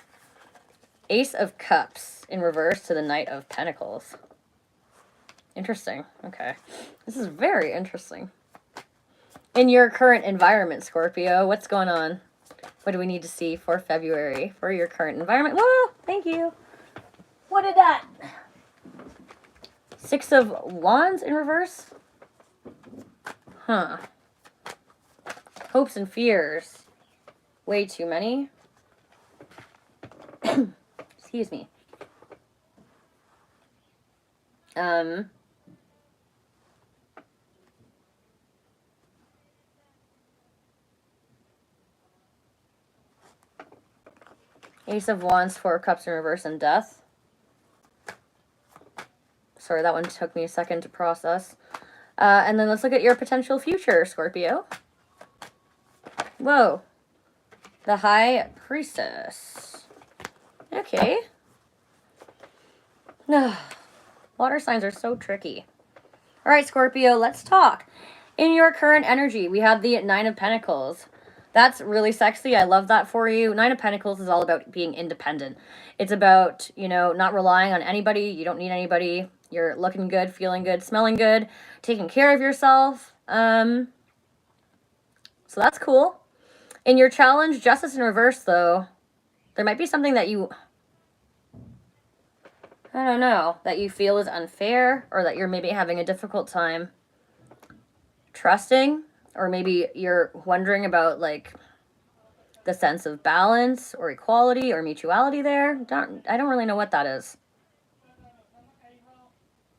Speaker 1: Ace of Cups in reverse to the Knight of Pentacles. Interesting. Okay. This is very interesting. In your current environment, Scorpio, what's going on? What do we need to see for February for your current environment? Whoa, thank you. What did that? Six of Wands in reverse? Huh. Hopes and fears. Way too many. Excuse me. Ace of Wands, Four of Cups in reverse, and Death. Sorry, that one took me a second to process. And then let's look at your potential future, Scorpio. Whoa. The High Priestess. Okay. Water signs are so tricky. All right, Scorpio, let's talk. In your current energy, we have the Nine of Pentacles. That's really sexy. I love that for you. Nine of Pentacles is all about being independent. It's about, you know, not relying on anybody. You don't need anybody. You're looking good, feeling good, smelling good, taking care of yourself. So that's cool. In your challenge, Justice in reverse, though, there might be something that you, I don't know, that you feel is unfair, or that you're maybe having a difficult time trusting. Or maybe you're wondering about, like, the sense of balance or equality or mutuality there. I don't really know what that is.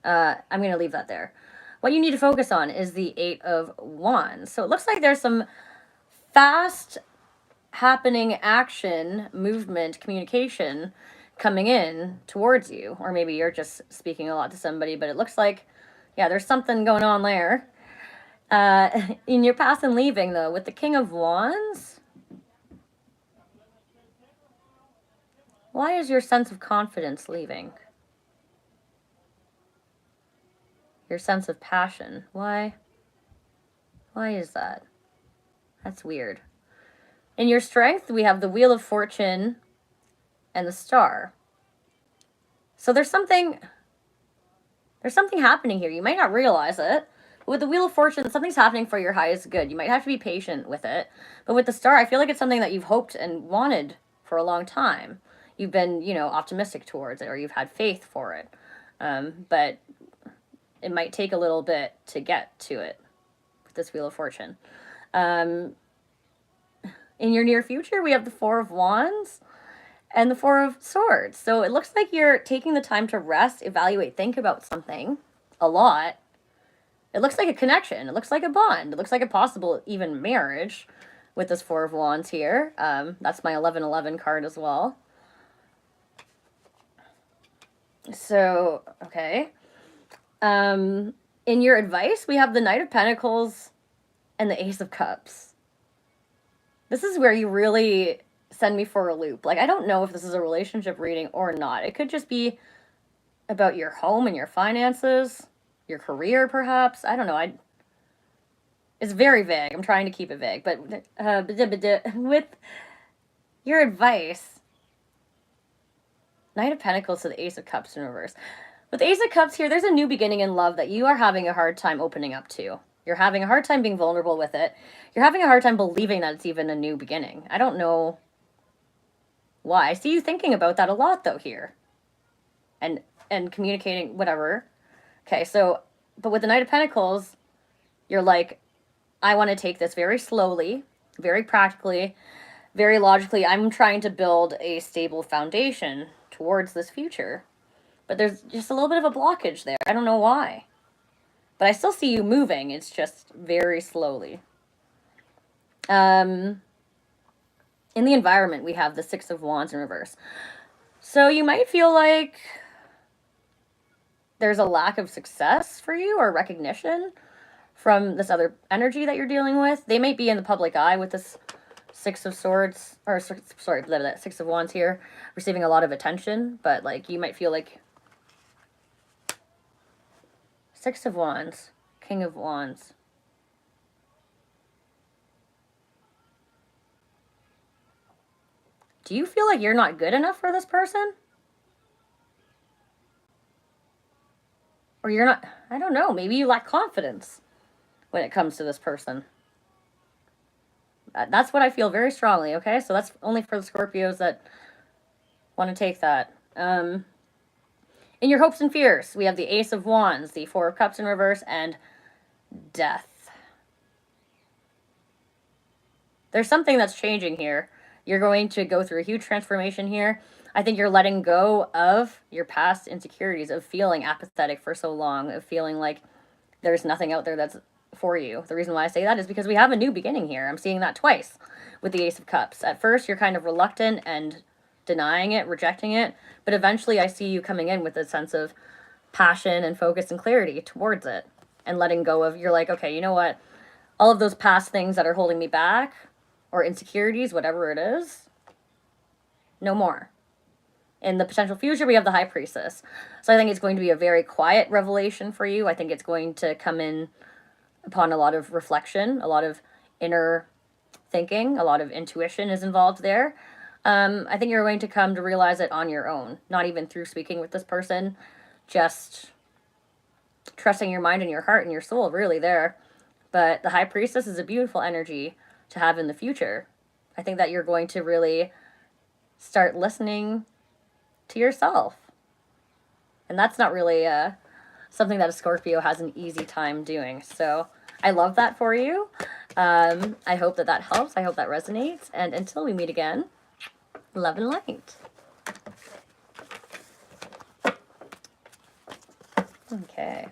Speaker 1: I'm going to leave that there. What you need to focus on is the Eight of Wands. So it looks like there's some fast happening action, movement, communication coming in towards you. Or maybe you're just speaking a lot to somebody, but it looks like, yeah, there's something going on there. In your past and leaving, though, with the King of Wands, why is your sense of confidence leaving? Your sense of passion, why? Why is that? That's weird. In your strength, we have the Wheel of Fortune and the Star. So there's something happening here. You might not realize it. With the Wheel of Fortune, something's happening for your highest good. You might have to be patient with it. But with the Star, I feel like it's something that you've hoped and wanted for a long time. You've been, you know, optimistic towards it, or you've had faith for it. But it might take a little bit to get to it with this Wheel of Fortune. In your near future, we have the Four of Wands and the Four of Swords. So it looks like you're taking the time to rest, evaluate, think about something a lot. It looks like a connection. It looks like a bond. It looks like a possible even marriage with this Four of Wands here. That's my 1111 card as well. So, okay. In your advice, we have the Knight of Pentacles and the Ace of Cups. This is where you really send me for a loop. Like, I don't know if this is a relationship reading or not. It could just be about your home and your finances. Your career, perhaps. I don't know. It's very vague. I'm trying to keep it vague, but with your advice, Knight of Pentacles to the Ace of Cups in reverse. With Ace of Cups here, there's a new beginning in love that you are having a hard time opening up to. You're having a hard time being vulnerable with it. You're having a hard time believing that it's even a new beginning. I don't know why. I see you thinking about that a lot, though, here. And communicating, whatever. Okay, so, but with the Knight of Pentacles, you're like, I want to take this very slowly, very practically, very logically. I'm trying to build a stable foundation towards this future. But there's just a little bit of a blockage there. I don't know why. But I still see you moving. It's just very slowly. In the environment, we have the Six of Wands in reverse. So you might feel like there's a lack of success for you or recognition from this other energy that you're dealing with. They might be in the public eye with this Six of Swords, or sorry, Six of Wands here, receiving a lot of attention, but like you might feel like Six of Wands, King of Wands. Do you feel like you're not good enough for this person? Or you're not, I don't know, maybe you lack confidence when it comes to this person. That's what I feel very strongly, okay? So that's only for the Scorpios that want to take that. In your hopes and fears, we have the Ace of Wands, the Four of Cups in reverse, and Death. There's something that's changing here. You're going to go through a huge transformation here. I think you're letting go of your past insecurities, of feeling apathetic for so long, of feeling like there's nothing out there that's for you. The reason why I say that is because we have a new beginning here. I'm seeing that twice with the Ace of Cups. At first, you're kind of reluctant and denying it, rejecting it, but eventually I see you coming in with a sense of passion and focus and clarity towards it and letting go of, you're like, okay, you know what? All of those past things that are holding me back or insecurities, whatever it is, no more. In the potential future, we have the High Priestess. So I think it's going to be a very quiet revelation for you. I think it's going to come in upon a lot of reflection, a lot of inner thinking, a lot of intuition is involved there. I think you're going to come to realize it on your own, not even through speaking with this person, just trusting your mind and your heart and your soul really there. But the High Priestess is a beautiful energy to have in the future. I think that you're going to really start listening to yourself. And that's not really something that a Scorpio has an easy time doing. So I love that for you. I hope that that helps. I hope that resonates. And until we meet again, love and light. Okay.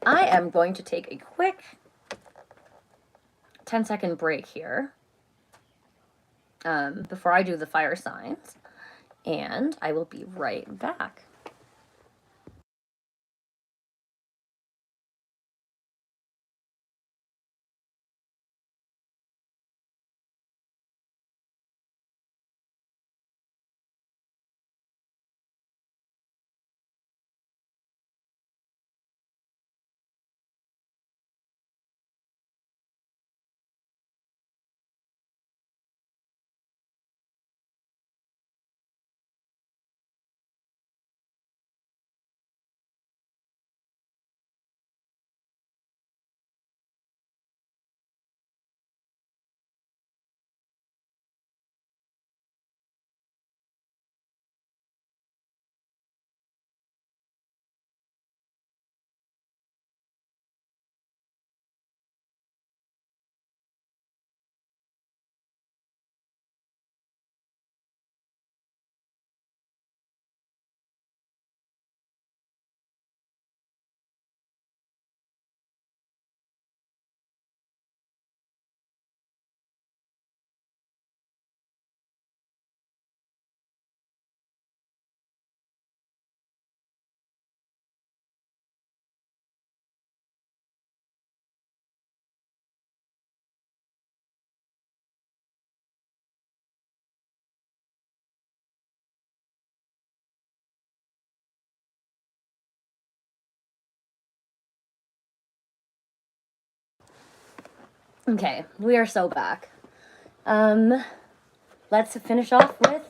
Speaker 1: I am going to take a quick 10-second break here before I do the fire signs, and I will be right back. Okay, we are so back. Let's finish off with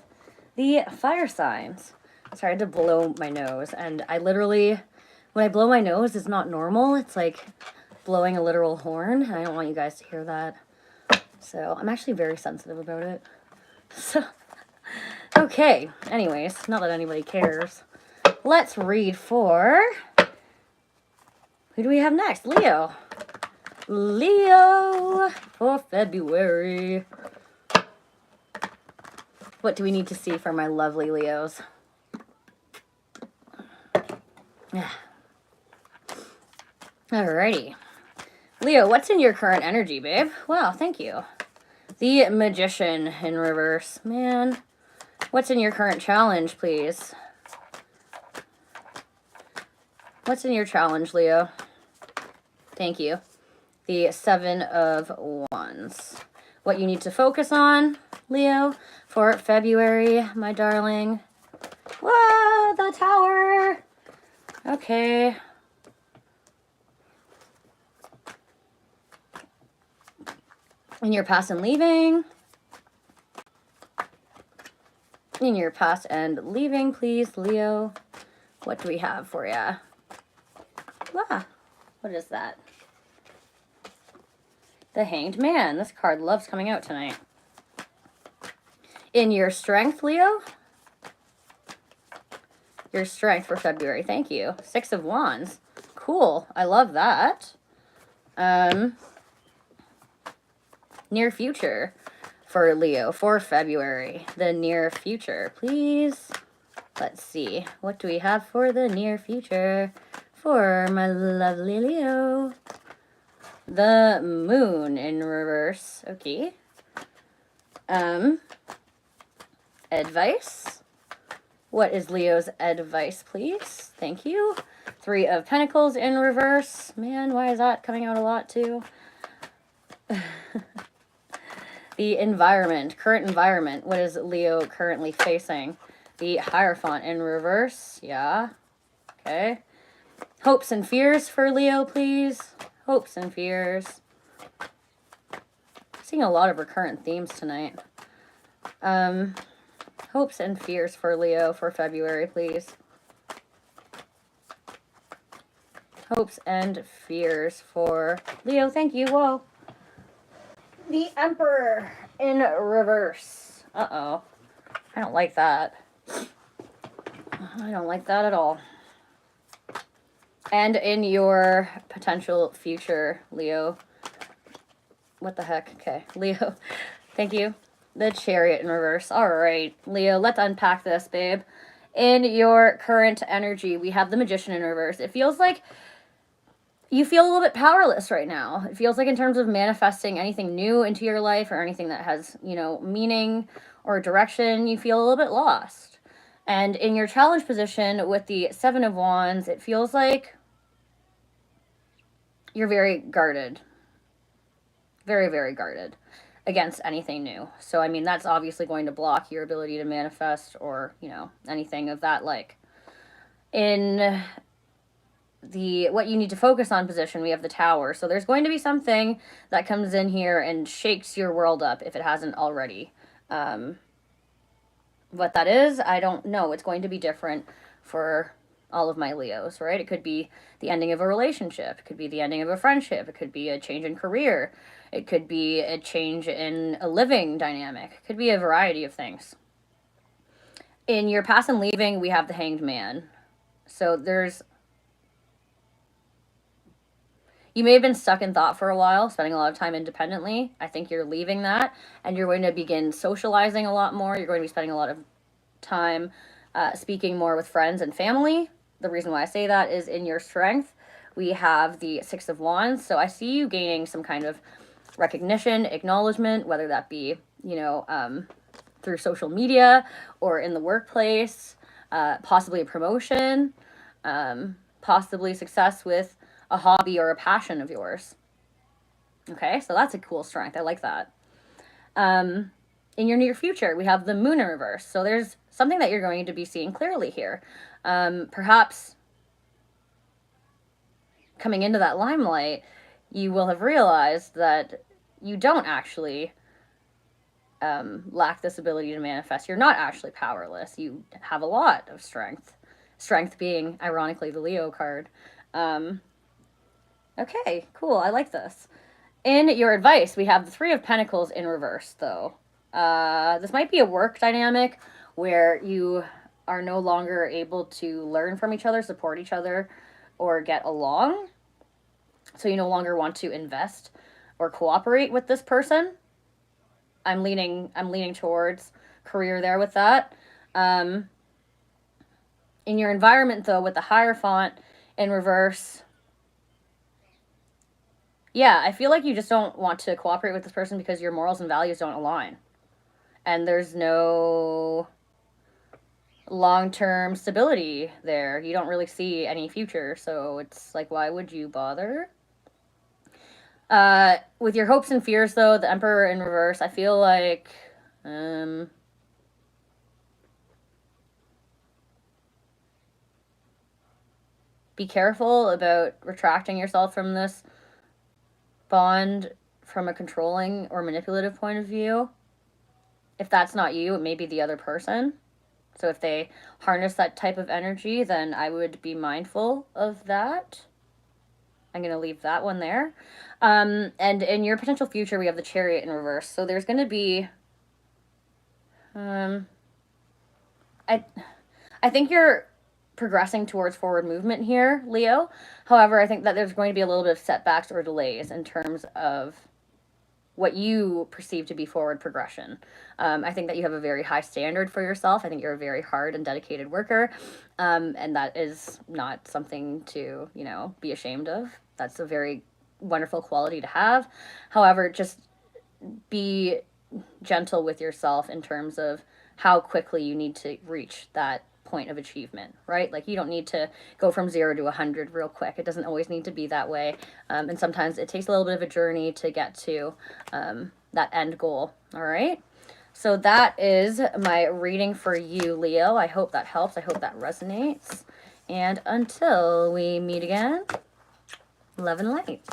Speaker 1: the fire signs. Sorry, I had to blow my nose, and I literally, when I blow my nose, it's not normal. It's like blowing a literal horn, and I don't want you guys to hear that. So I'm actually very sensitive about it. So, okay, anyways, not that anybody cares. Let's read for, who do we have next? Leo. Leo for February. What do we need to see for my lovely Leos? Alrighty. Leo, what's in your current energy, babe? Wow, thank you. The Magician in reverse. Man, what's in your current challenge, please? What's in your challenge, Leo? Thank you. The Seven of Wands. What you need to focus on, Leo, for February, my darling. Whoa, the Tower. Okay. In your past and leaving. In your past and leaving, please, Leo. What do we have for you? Ah, what is that? The Hanged Man. This card loves coming out tonight. In your strength, Leo. Your strength for February. Thank you. Six of Wands. Cool. I love that. Near future for Leo for February. The near future, please. Let's see. What do we have for the near future for my lovely Leo? The Moon in reverse. Okay. Advice. What is Leo's advice, please? Thank you. Three of Pentacles in reverse. Man, why is that coming out a lot too? The environment. Current environment. What is Leo currently facing? The Hierophant in reverse. Yeah. Okay. Hopes and fears for Leo, please. Hopes and fears. Seeing a lot of recurrent themes tonight. Hopes and fears for Leo for February, please. Hopes and fears for Leo. Thank you. Whoa. The Emperor in reverse. Uh-oh. I don't like that. I don't like that at all. And in your potential future, Leo. What the heck? Okay, Leo. Thank you. The Chariot in reverse. All right, Leo, let's unpack this, babe. In your current energy, we have the Magician in reverse. It feels like you feel a little bit powerless right now. It feels like in terms of manifesting anything new into your life or anything that has, you know, meaning or direction, you feel a little bit lost. And in your challenge position with the Seven of Wands, it feels like you're very guarded. Very, very guarded against anything new. So, I mean, that's obviously going to block your ability to manifest or, you know, anything of that like. In the what you need to focus on position, we have the Tower. So there's going to be something that comes in here and shakes your world up if it hasn't already. What that is, I don't know. It's going to be different for all of my Leos, right? It could be the ending of a relationship. It could be the ending of a friendship. It could be a change in career. It could be a change in a living dynamic. It could be a variety of things. In your past and leaving, we have the Hanged Man. So you may have been stuck in thought for a while, spending a lot of time independently. I think you're leaving that, and you're going to begin socializing a lot more. You're going to be spending a lot of time speaking more with friends and family. The reason why I say that is in your strength, we have the Six of Wands. So I see you gaining some kind of recognition, acknowledgement, whether that be, you know, through social media or in the workplace, possibly a promotion, possibly success with a hobby or a passion of yours. Okay, so that's a cool strength. I like that. In your near future, we have the Moon in reverse. So there's something that you're going to be seeing clearly here. Perhaps coming into that limelight, you will have realized that you don't actually lack this ability to manifest. You're not actually powerless. You have a lot of strength. Strength being, ironically, the Leo card. Okay, cool. I like this. In your advice, we have the Three of Pentacles in reverse, though. This might be a work dynamic where you are no longer able to learn from each other, support each other, or get along. So you no longer want to invest or cooperate with this person. I'm leaning towards career there with that. In your environment, though, with the Hierophant in reverse, yeah, I feel like you just don't want to cooperate with this person because your morals and values don't align. And there's no long-term stability there. You don't really see any future. So it's like, why would you bother? With your hopes and fears, though, the Emperor in reverse, I feel like... be careful about retracting yourself from this bond from a controlling or manipulative point of view. If that's not you, it may be the other person. So if they harness that type of energy, then I would be mindful of that. I'm going to leave that one there. And in your potential future, we have the Chariot in reverse. So there's going to be... I think you're progressing towards forward movement here, Leo. However, I think that there's going to be a little bit of setbacks or delays in terms of what you perceive to be forward progression. I think that you have a very high standard for yourself. I think you're a very hard and dedicated worker. And that is not something to, you know, be ashamed of. That's a very wonderful quality to have. However, just be gentle with yourself in terms of how quickly you need to reach that point of achievement, right? Like, you don't need to go from 0 to 100 real quick. It doesn't always need to be that way. And sometimes it takes a little bit of a journey to get to that end goal. All right. So that is my reading for you, Leo. I hope that helps. I hope that resonates. And until we meet again, love and light.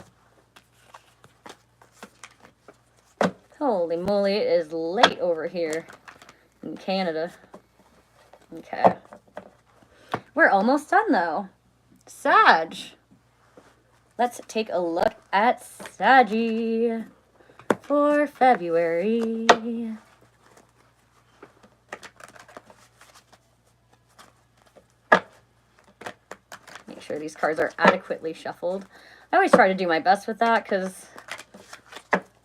Speaker 1: Holy moly, it is late over here in Canada. Okay. We're almost done, though. Sag. Let's take a look at Saggy for February. Make sure these cards are adequately shuffled. I always try to do my best with that because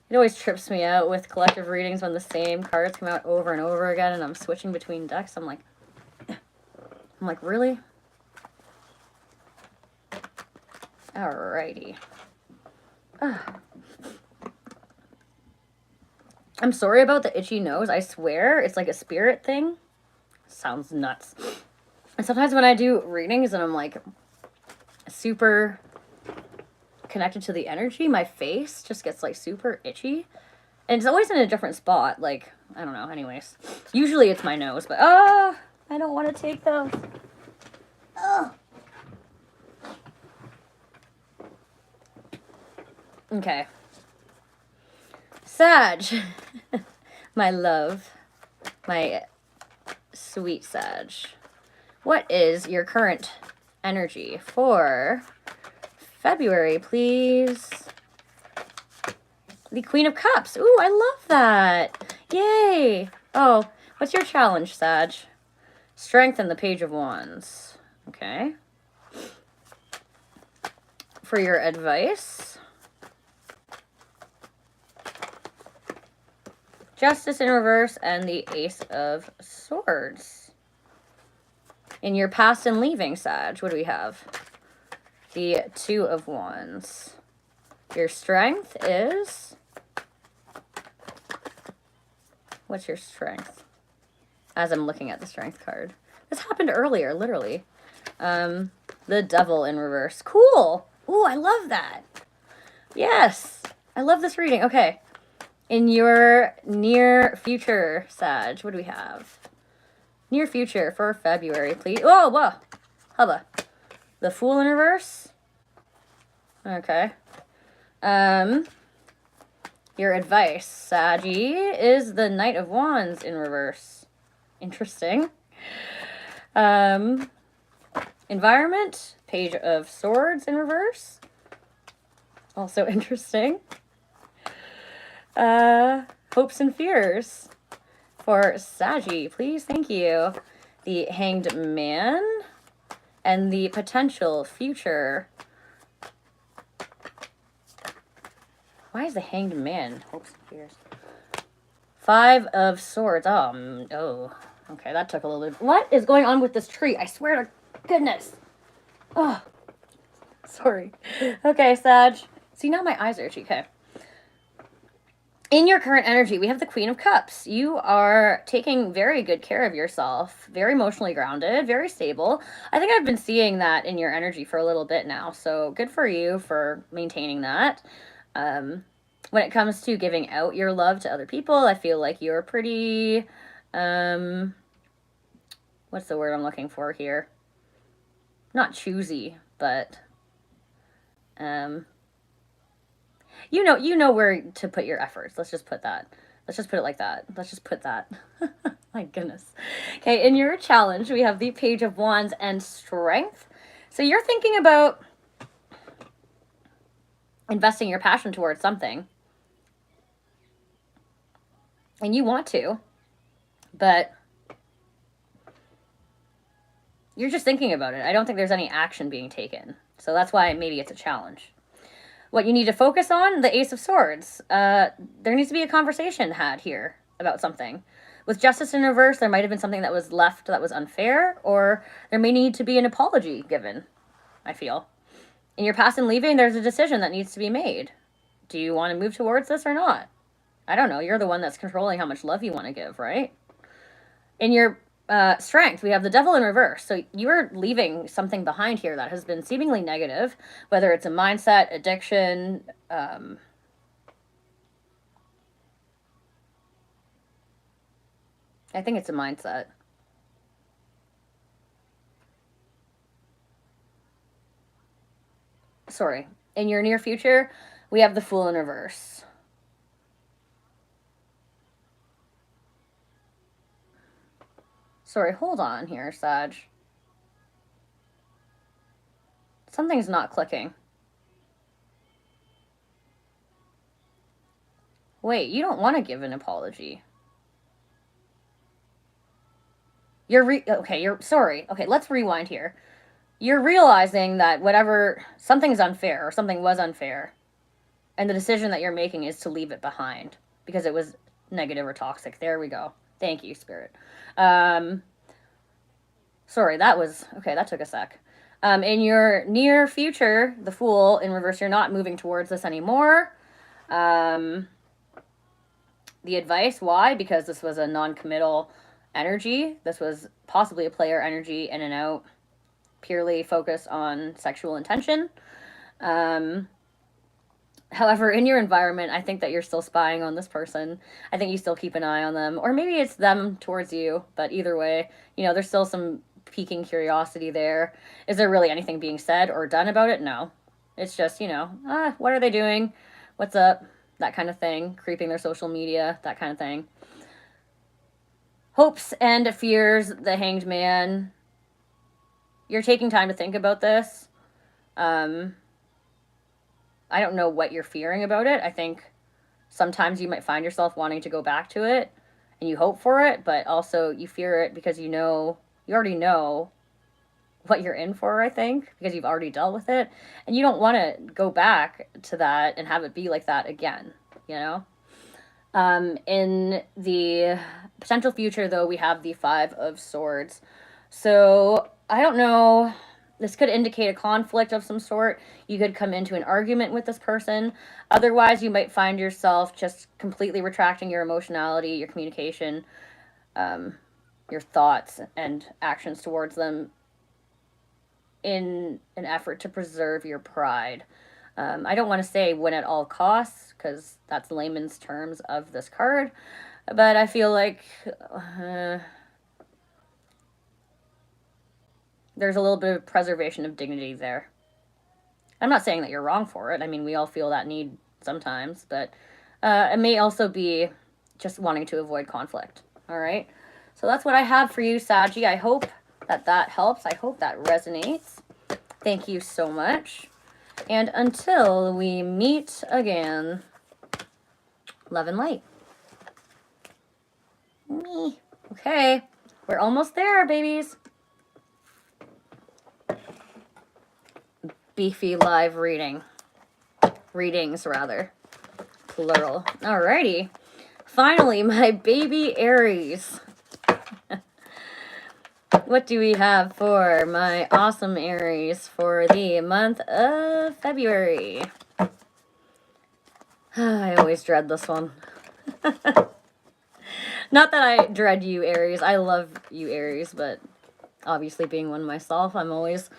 Speaker 1: it always trips me out with collective readings when the same cards come out over and over again and I'm switching between decks. I'm like, really? Alrighty. I'm sorry about the itchy nose. I swear it's like a spirit thing. Sounds nuts. And sometimes when I do readings and I'm like super connected to the energy, my face just gets like super itchy. And it's always in a different spot. Like, I don't know. Anyways, usually it's my nose, but I don't want to take those. Okay. Sag. My love. My sweet Sag. What is your current energy for February, please? The Queen of Cups. Ooh, I love that. Yay. Oh, what's your challenge, Sag? Strength and the Page of Wands. Okay. For your advice, Justice in reverse and the Ace of Swords. In your past and leaving, Sag, what do we have? The Two of Wands. Your strength is... What's your strength? As I'm looking at the strength card. This happened earlier, literally. The Devil in reverse. Cool! Ooh, I love that. Yes! I love this reading. Okay. In your near future, Sag, what do we have? Near future for February, please. Oh, whoa! Hubba. The Fool in reverse. Okay. Your advice, Saggy, is the Knight of Wands in reverse. Interesting. Environment, Page of Swords in reverse. Also interesting. Hopes and fears for Saggy, please. Thank you. The Hanged Man and the potential future. Why is the Hanged Man? Hopes and fears. 5 of Swords. Oh, okay, that took a little bit. What is going on with this tree? I swear to goodness. Oh, sorry. Okay, Sag. See, now my eyes are itchy. Okay. In your current energy, we have the Queen of Cups. You are taking very good care of yourself, very emotionally grounded, very stable. I think I've been seeing that in your energy for a little bit now, so good for you for maintaining that. When it comes to giving out your love to other people, I feel like you're pretty, what's the word I'm looking for here? Not choosy, but, you know where to put your efforts. Let's just put that. Let's just put it like that. Let's just put that. My goodness. Okay, in your challenge, we have the Page of Wands and Strength. So you're thinking about investing your passion towards something. And you want to, but you're just thinking about it. I don't think there's any action being taken. So that's why maybe it's a challenge. What you need to focus on, the Ace of Swords. There needs to be a conversation had here about something. With Justice in reverse, there might have been something that was left that was unfair, or there may need to be an apology given, I feel. In your past and leaving, there's a decision that needs to be made. Do you want to move towards this or not? I don't know. You're the one that's controlling how much love you want to give, right? In your Strength, we have the Devil in reverse. So you're leaving something behind here that has been seemingly negative, whether it's a mindset, addiction, I think it's a mindset. Sorry. In your near future, we have the Fool in reverse. Sorry, hold on here, Sag. Something's not clicking. Wait, you don't want to give an apology. Sorry. Okay, let's rewind here. You're realizing that something's unfair or something was unfair. And the decision that you're making is to leave it behind because it was negative or toxic. There we go. Thank you, Spirit. Sorry, that took a sec. In your near future, the Fool in reverse, you're not moving towards this anymore. The advice, why? Because this was a non-committal energy. This was possibly a player energy in and out, purely focused on sexual intention. However, in your environment, I think that you're still spying on this person. I think you still keep an eye on them, or maybe it's them towards you, but either way, there's still some piquing curiosity there. Is there really anything being said or done about it? No. It's just, what are they doing? What's up? That kind of thing. Creeping their social media, that kind of thing. Hopes and fears, the Hanged Man. You're taking time to think about this. I don't know what you're fearing about it. I think sometimes you might find yourself wanting to go back to it and you hope for it, but also you fear it because you already know what you're in for, I think, because you've already dealt with it. And you don't want to go back to that and have it be like that again, In the potential future, though, we have the 5 of Swords. So I don't know. This could indicate a conflict of some sort. You could come into an argument with this person. Otherwise, you might find yourself just completely retracting your emotionality, your communication, your thoughts and actions towards them in an effort to preserve your pride. I don't want to say win at all costs, because that's layman's terms of this card. But I feel like there's a little bit of preservation of dignity there. I'm not saying that you're wrong for it. I mean, we all feel that need sometimes, but It may also be just wanting to avoid conflict. All right. So that's what I have for you, Saggy. I hope that that helps. I hope that resonates. Thank you so much. And until we meet again, love and light. Me. Okay. We're almost there, babies. Beefy live reading. Readings, rather. Plural. Alrighty. Finally, my baby Aries. What do we have for my awesome Aries for the month of February? I always dread this one. Not that I dread you, Aries. I love you, Aries, but obviously being one myself, I'm always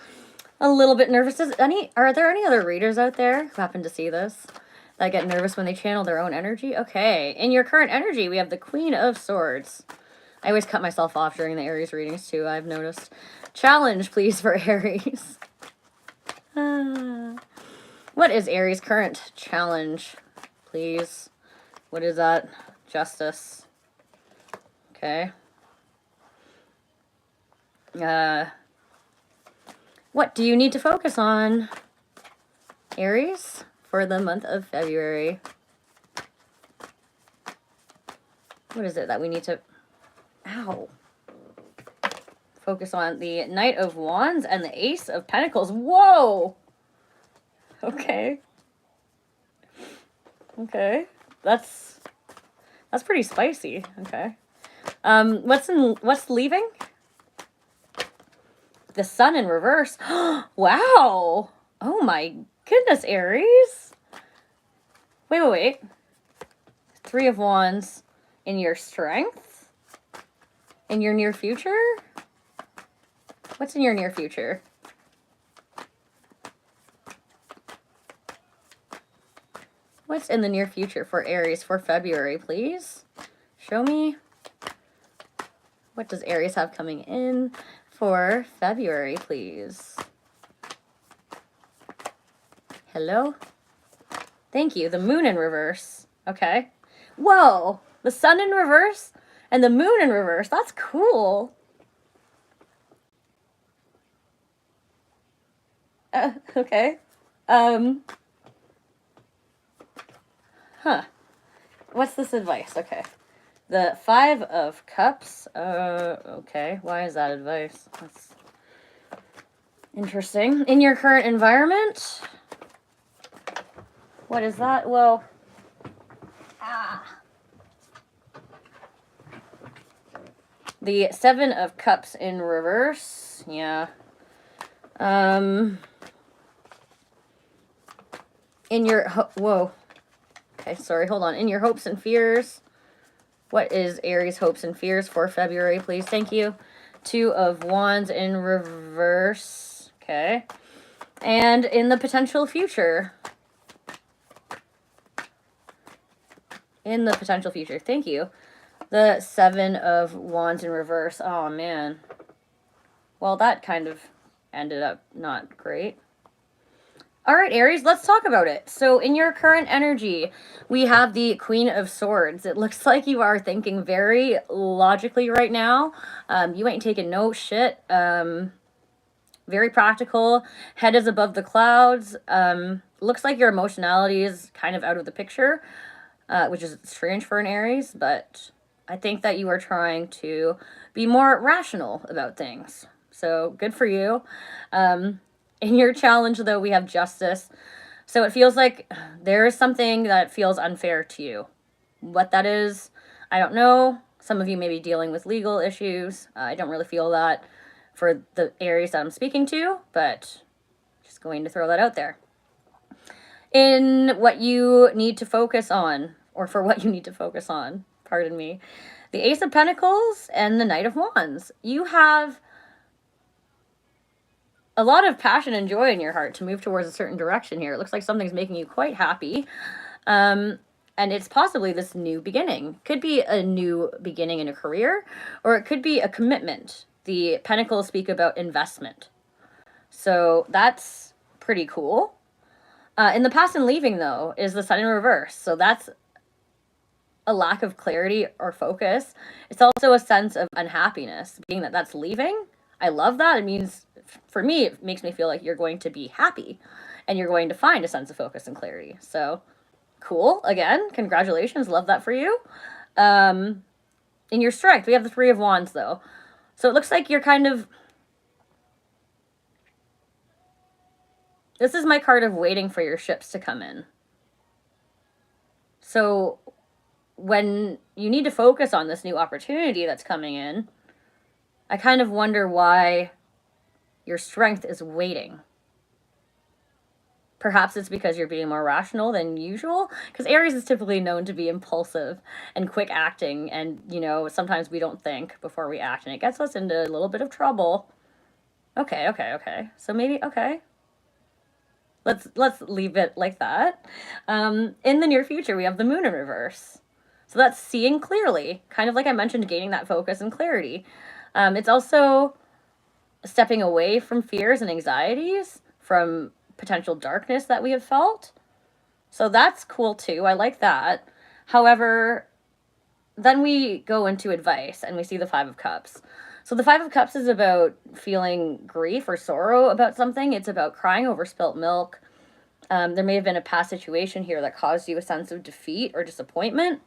Speaker 1: a little bit nervous. Are there any other readers out there who happen to see this that get nervous when they channel their own energy? Okay. In your current energy, we have the Queen of Swords. I always cut myself off during the Aries readings, too, I've noticed. Challenge, please, for Aries. What is Aries' current challenge, please? What is that? Justice. Okay. What do you need to focus on, Aries, for the month of February? What is it that we need to... Ow. Focus on the Knight of Wands and the Ace of Pentacles. Whoa! Okay. Okay. That's pretty spicy. Okay. What's leaving? The Sun in reverse. Wow! Oh my goodness, Aries. Wait. Three of Wands in your strength? In your near future? What's in your near future? What's in the near future for Aries for February, please? Show me. What does Aries have coming in for February, please? Hello? Thank you. The Moon in reverse. Okay. Whoa! The Sun in reverse and the Moon in reverse. That's cool. Okay. What's this advice? Okay. The Five of Cups. Okay. Why is that advice? That's interesting. In your current environment? What is that? Well, the Seven of Cups in reverse. Yeah. In your... Whoa. Okay, sorry. Hold on. In your hopes and fears. What is Aries' hopes and fears for February, please? Thank you. Two of Wands in reverse. Okay. And in the potential future. In the potential future. Thank you. The Seven of Wands in reverse. Oh, man. Well, that kind of ended up not great. All right, Aries, let's talk about it. So in your current energy, we have the Queen of Swords. It looks like you are thinking very logically right now. You ain't taking no shit. Very practical. Head is above the clouds. Looks like your emotionality is kind of out of the picture, which is strange for an Aries, but I think that you are trying to be more rational about things. So good for you. In your challenge, though, we have justice. So it feels like there is something that feels unfair to you. What that is, I don't know. Some of you may be dealing with legal issues. I don't really feel that for the Aries that I'm speaking to, but just going to throw that out there. In what you need to focus on, or for what you need to focus on, pardon me, the Ace of Pentacles and the Knight of Wands. You have a lot of passion and joy in your heart to move towards a certain direction here. It looks like something's making you quite happy. And it's possibly this new beginning. Could be a new beginning in a career, or it could be a commitment. The Pentacles speak about investment. So that's pretty cool. In the past and leaving, though, is the Sun in reverse. So that's a lack of clarity or focus. It's also a sense of unhappiness, being that that's leaving. I love that. It means, for me, it makes me feel like you're going to be happy and you're going to find a sense of focus and clarity. So cool. Again, congratulations. Love that for you. In your strength, we have the Three of Wands, though. So it looks like you're kind of... This is my card of waiting for your ships to come in. So when you need to focus on this new opportunity that's coming in, I kind of wonder why your strength is waiting. Perhaps it's because you're being more rational than usual, because Aries is typically known to be impulsive and quick acting, and, you know, sometimes we don't think before we act, and it gets us into a little bit of trouble. Okay. So maybe, okay. Let's leave it like that. In the near future, we have the moon in reverse. So that's seeing clearly, kind of like I mentioned, gaining that focus and clarity. It's also stepping away from fears and anxieties, from potential darkness that we have felt. So that's cool too. I like that. However, then we go into advice and we see the Five of Cups. So the Five of Cups is about feeling grief or sorrow about something. It's about crying over spilt milk. There may have been a past situation here that caused you a sense of defeat or disappointment.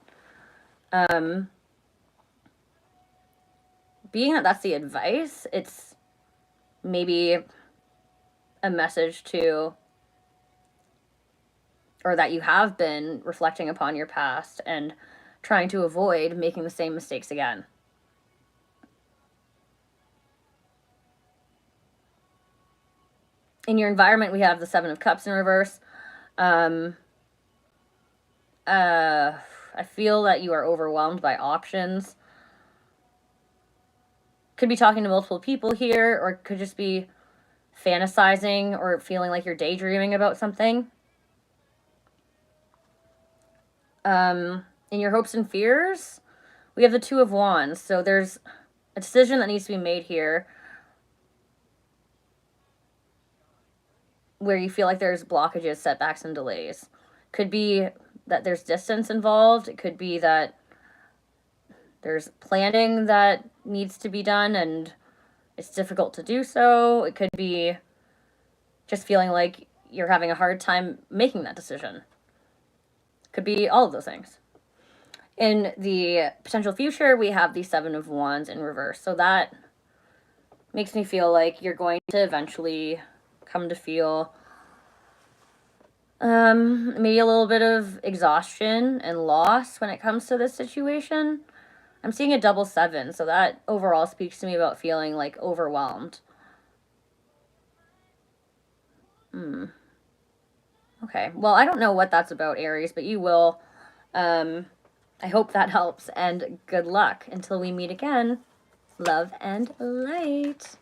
Speaker 1: Being that that's the advice, it's maybe a message to, or that you have been reflecting upon your past and trying to avoid making the same mistakes again. In your environment, we have the Seven of Cups in reverse. I feel that you are overwhelmed by options. Could be talking to multiple people here, or could just be fantasizing or feeling like you're daydreaming about something. In your hopes and fears, we have the Two of Wands. So there's a decision that needs to be made here where you feel like there's blockages, setbacks, and delays. Could be that there's distance involved. It could be that there's planning that needs to be done and it's difficult to do so. It could be just feeling like you're having a hard time making that decision. Could be all of those things. In the potential future, we have the Seven of Wands in reverse. So that makes me feel like you're going to eventually come to feel maybe a little bit of exhaustion and loss when it comes to this situation. I'm seeing a double seven, so that overall speaks to me about feeling like overwhelmed. Okay, well, I don't know what that's about, Aries, but you will. I hope that helps, and good luck until we meet again. Love and light.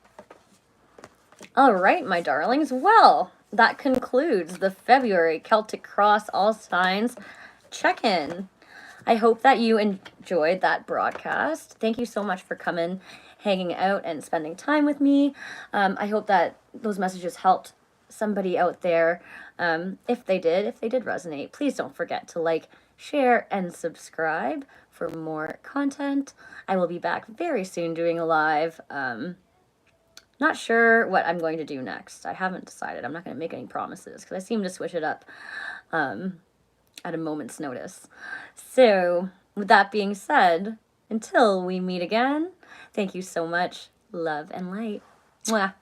Speaker 1: All right, my darlings. Well, that concludes the February Celtic Cross All Signs check-in. I hope that you enjoyed that broadcast. Thank you so much for coming, hanging out, and spending time with me. I hope that those messages helped somebody out there. If they did resonate, please don't forget to like, share, and subscribe for more content. I will be back very soon doing a live. Not sure what I'm going to do next. I haven't decided. I'm not going to make any promises because I seem to switch it up at a moment's notice. So, with that being said, until we meet again, thank you so much. Love and light. Mwah.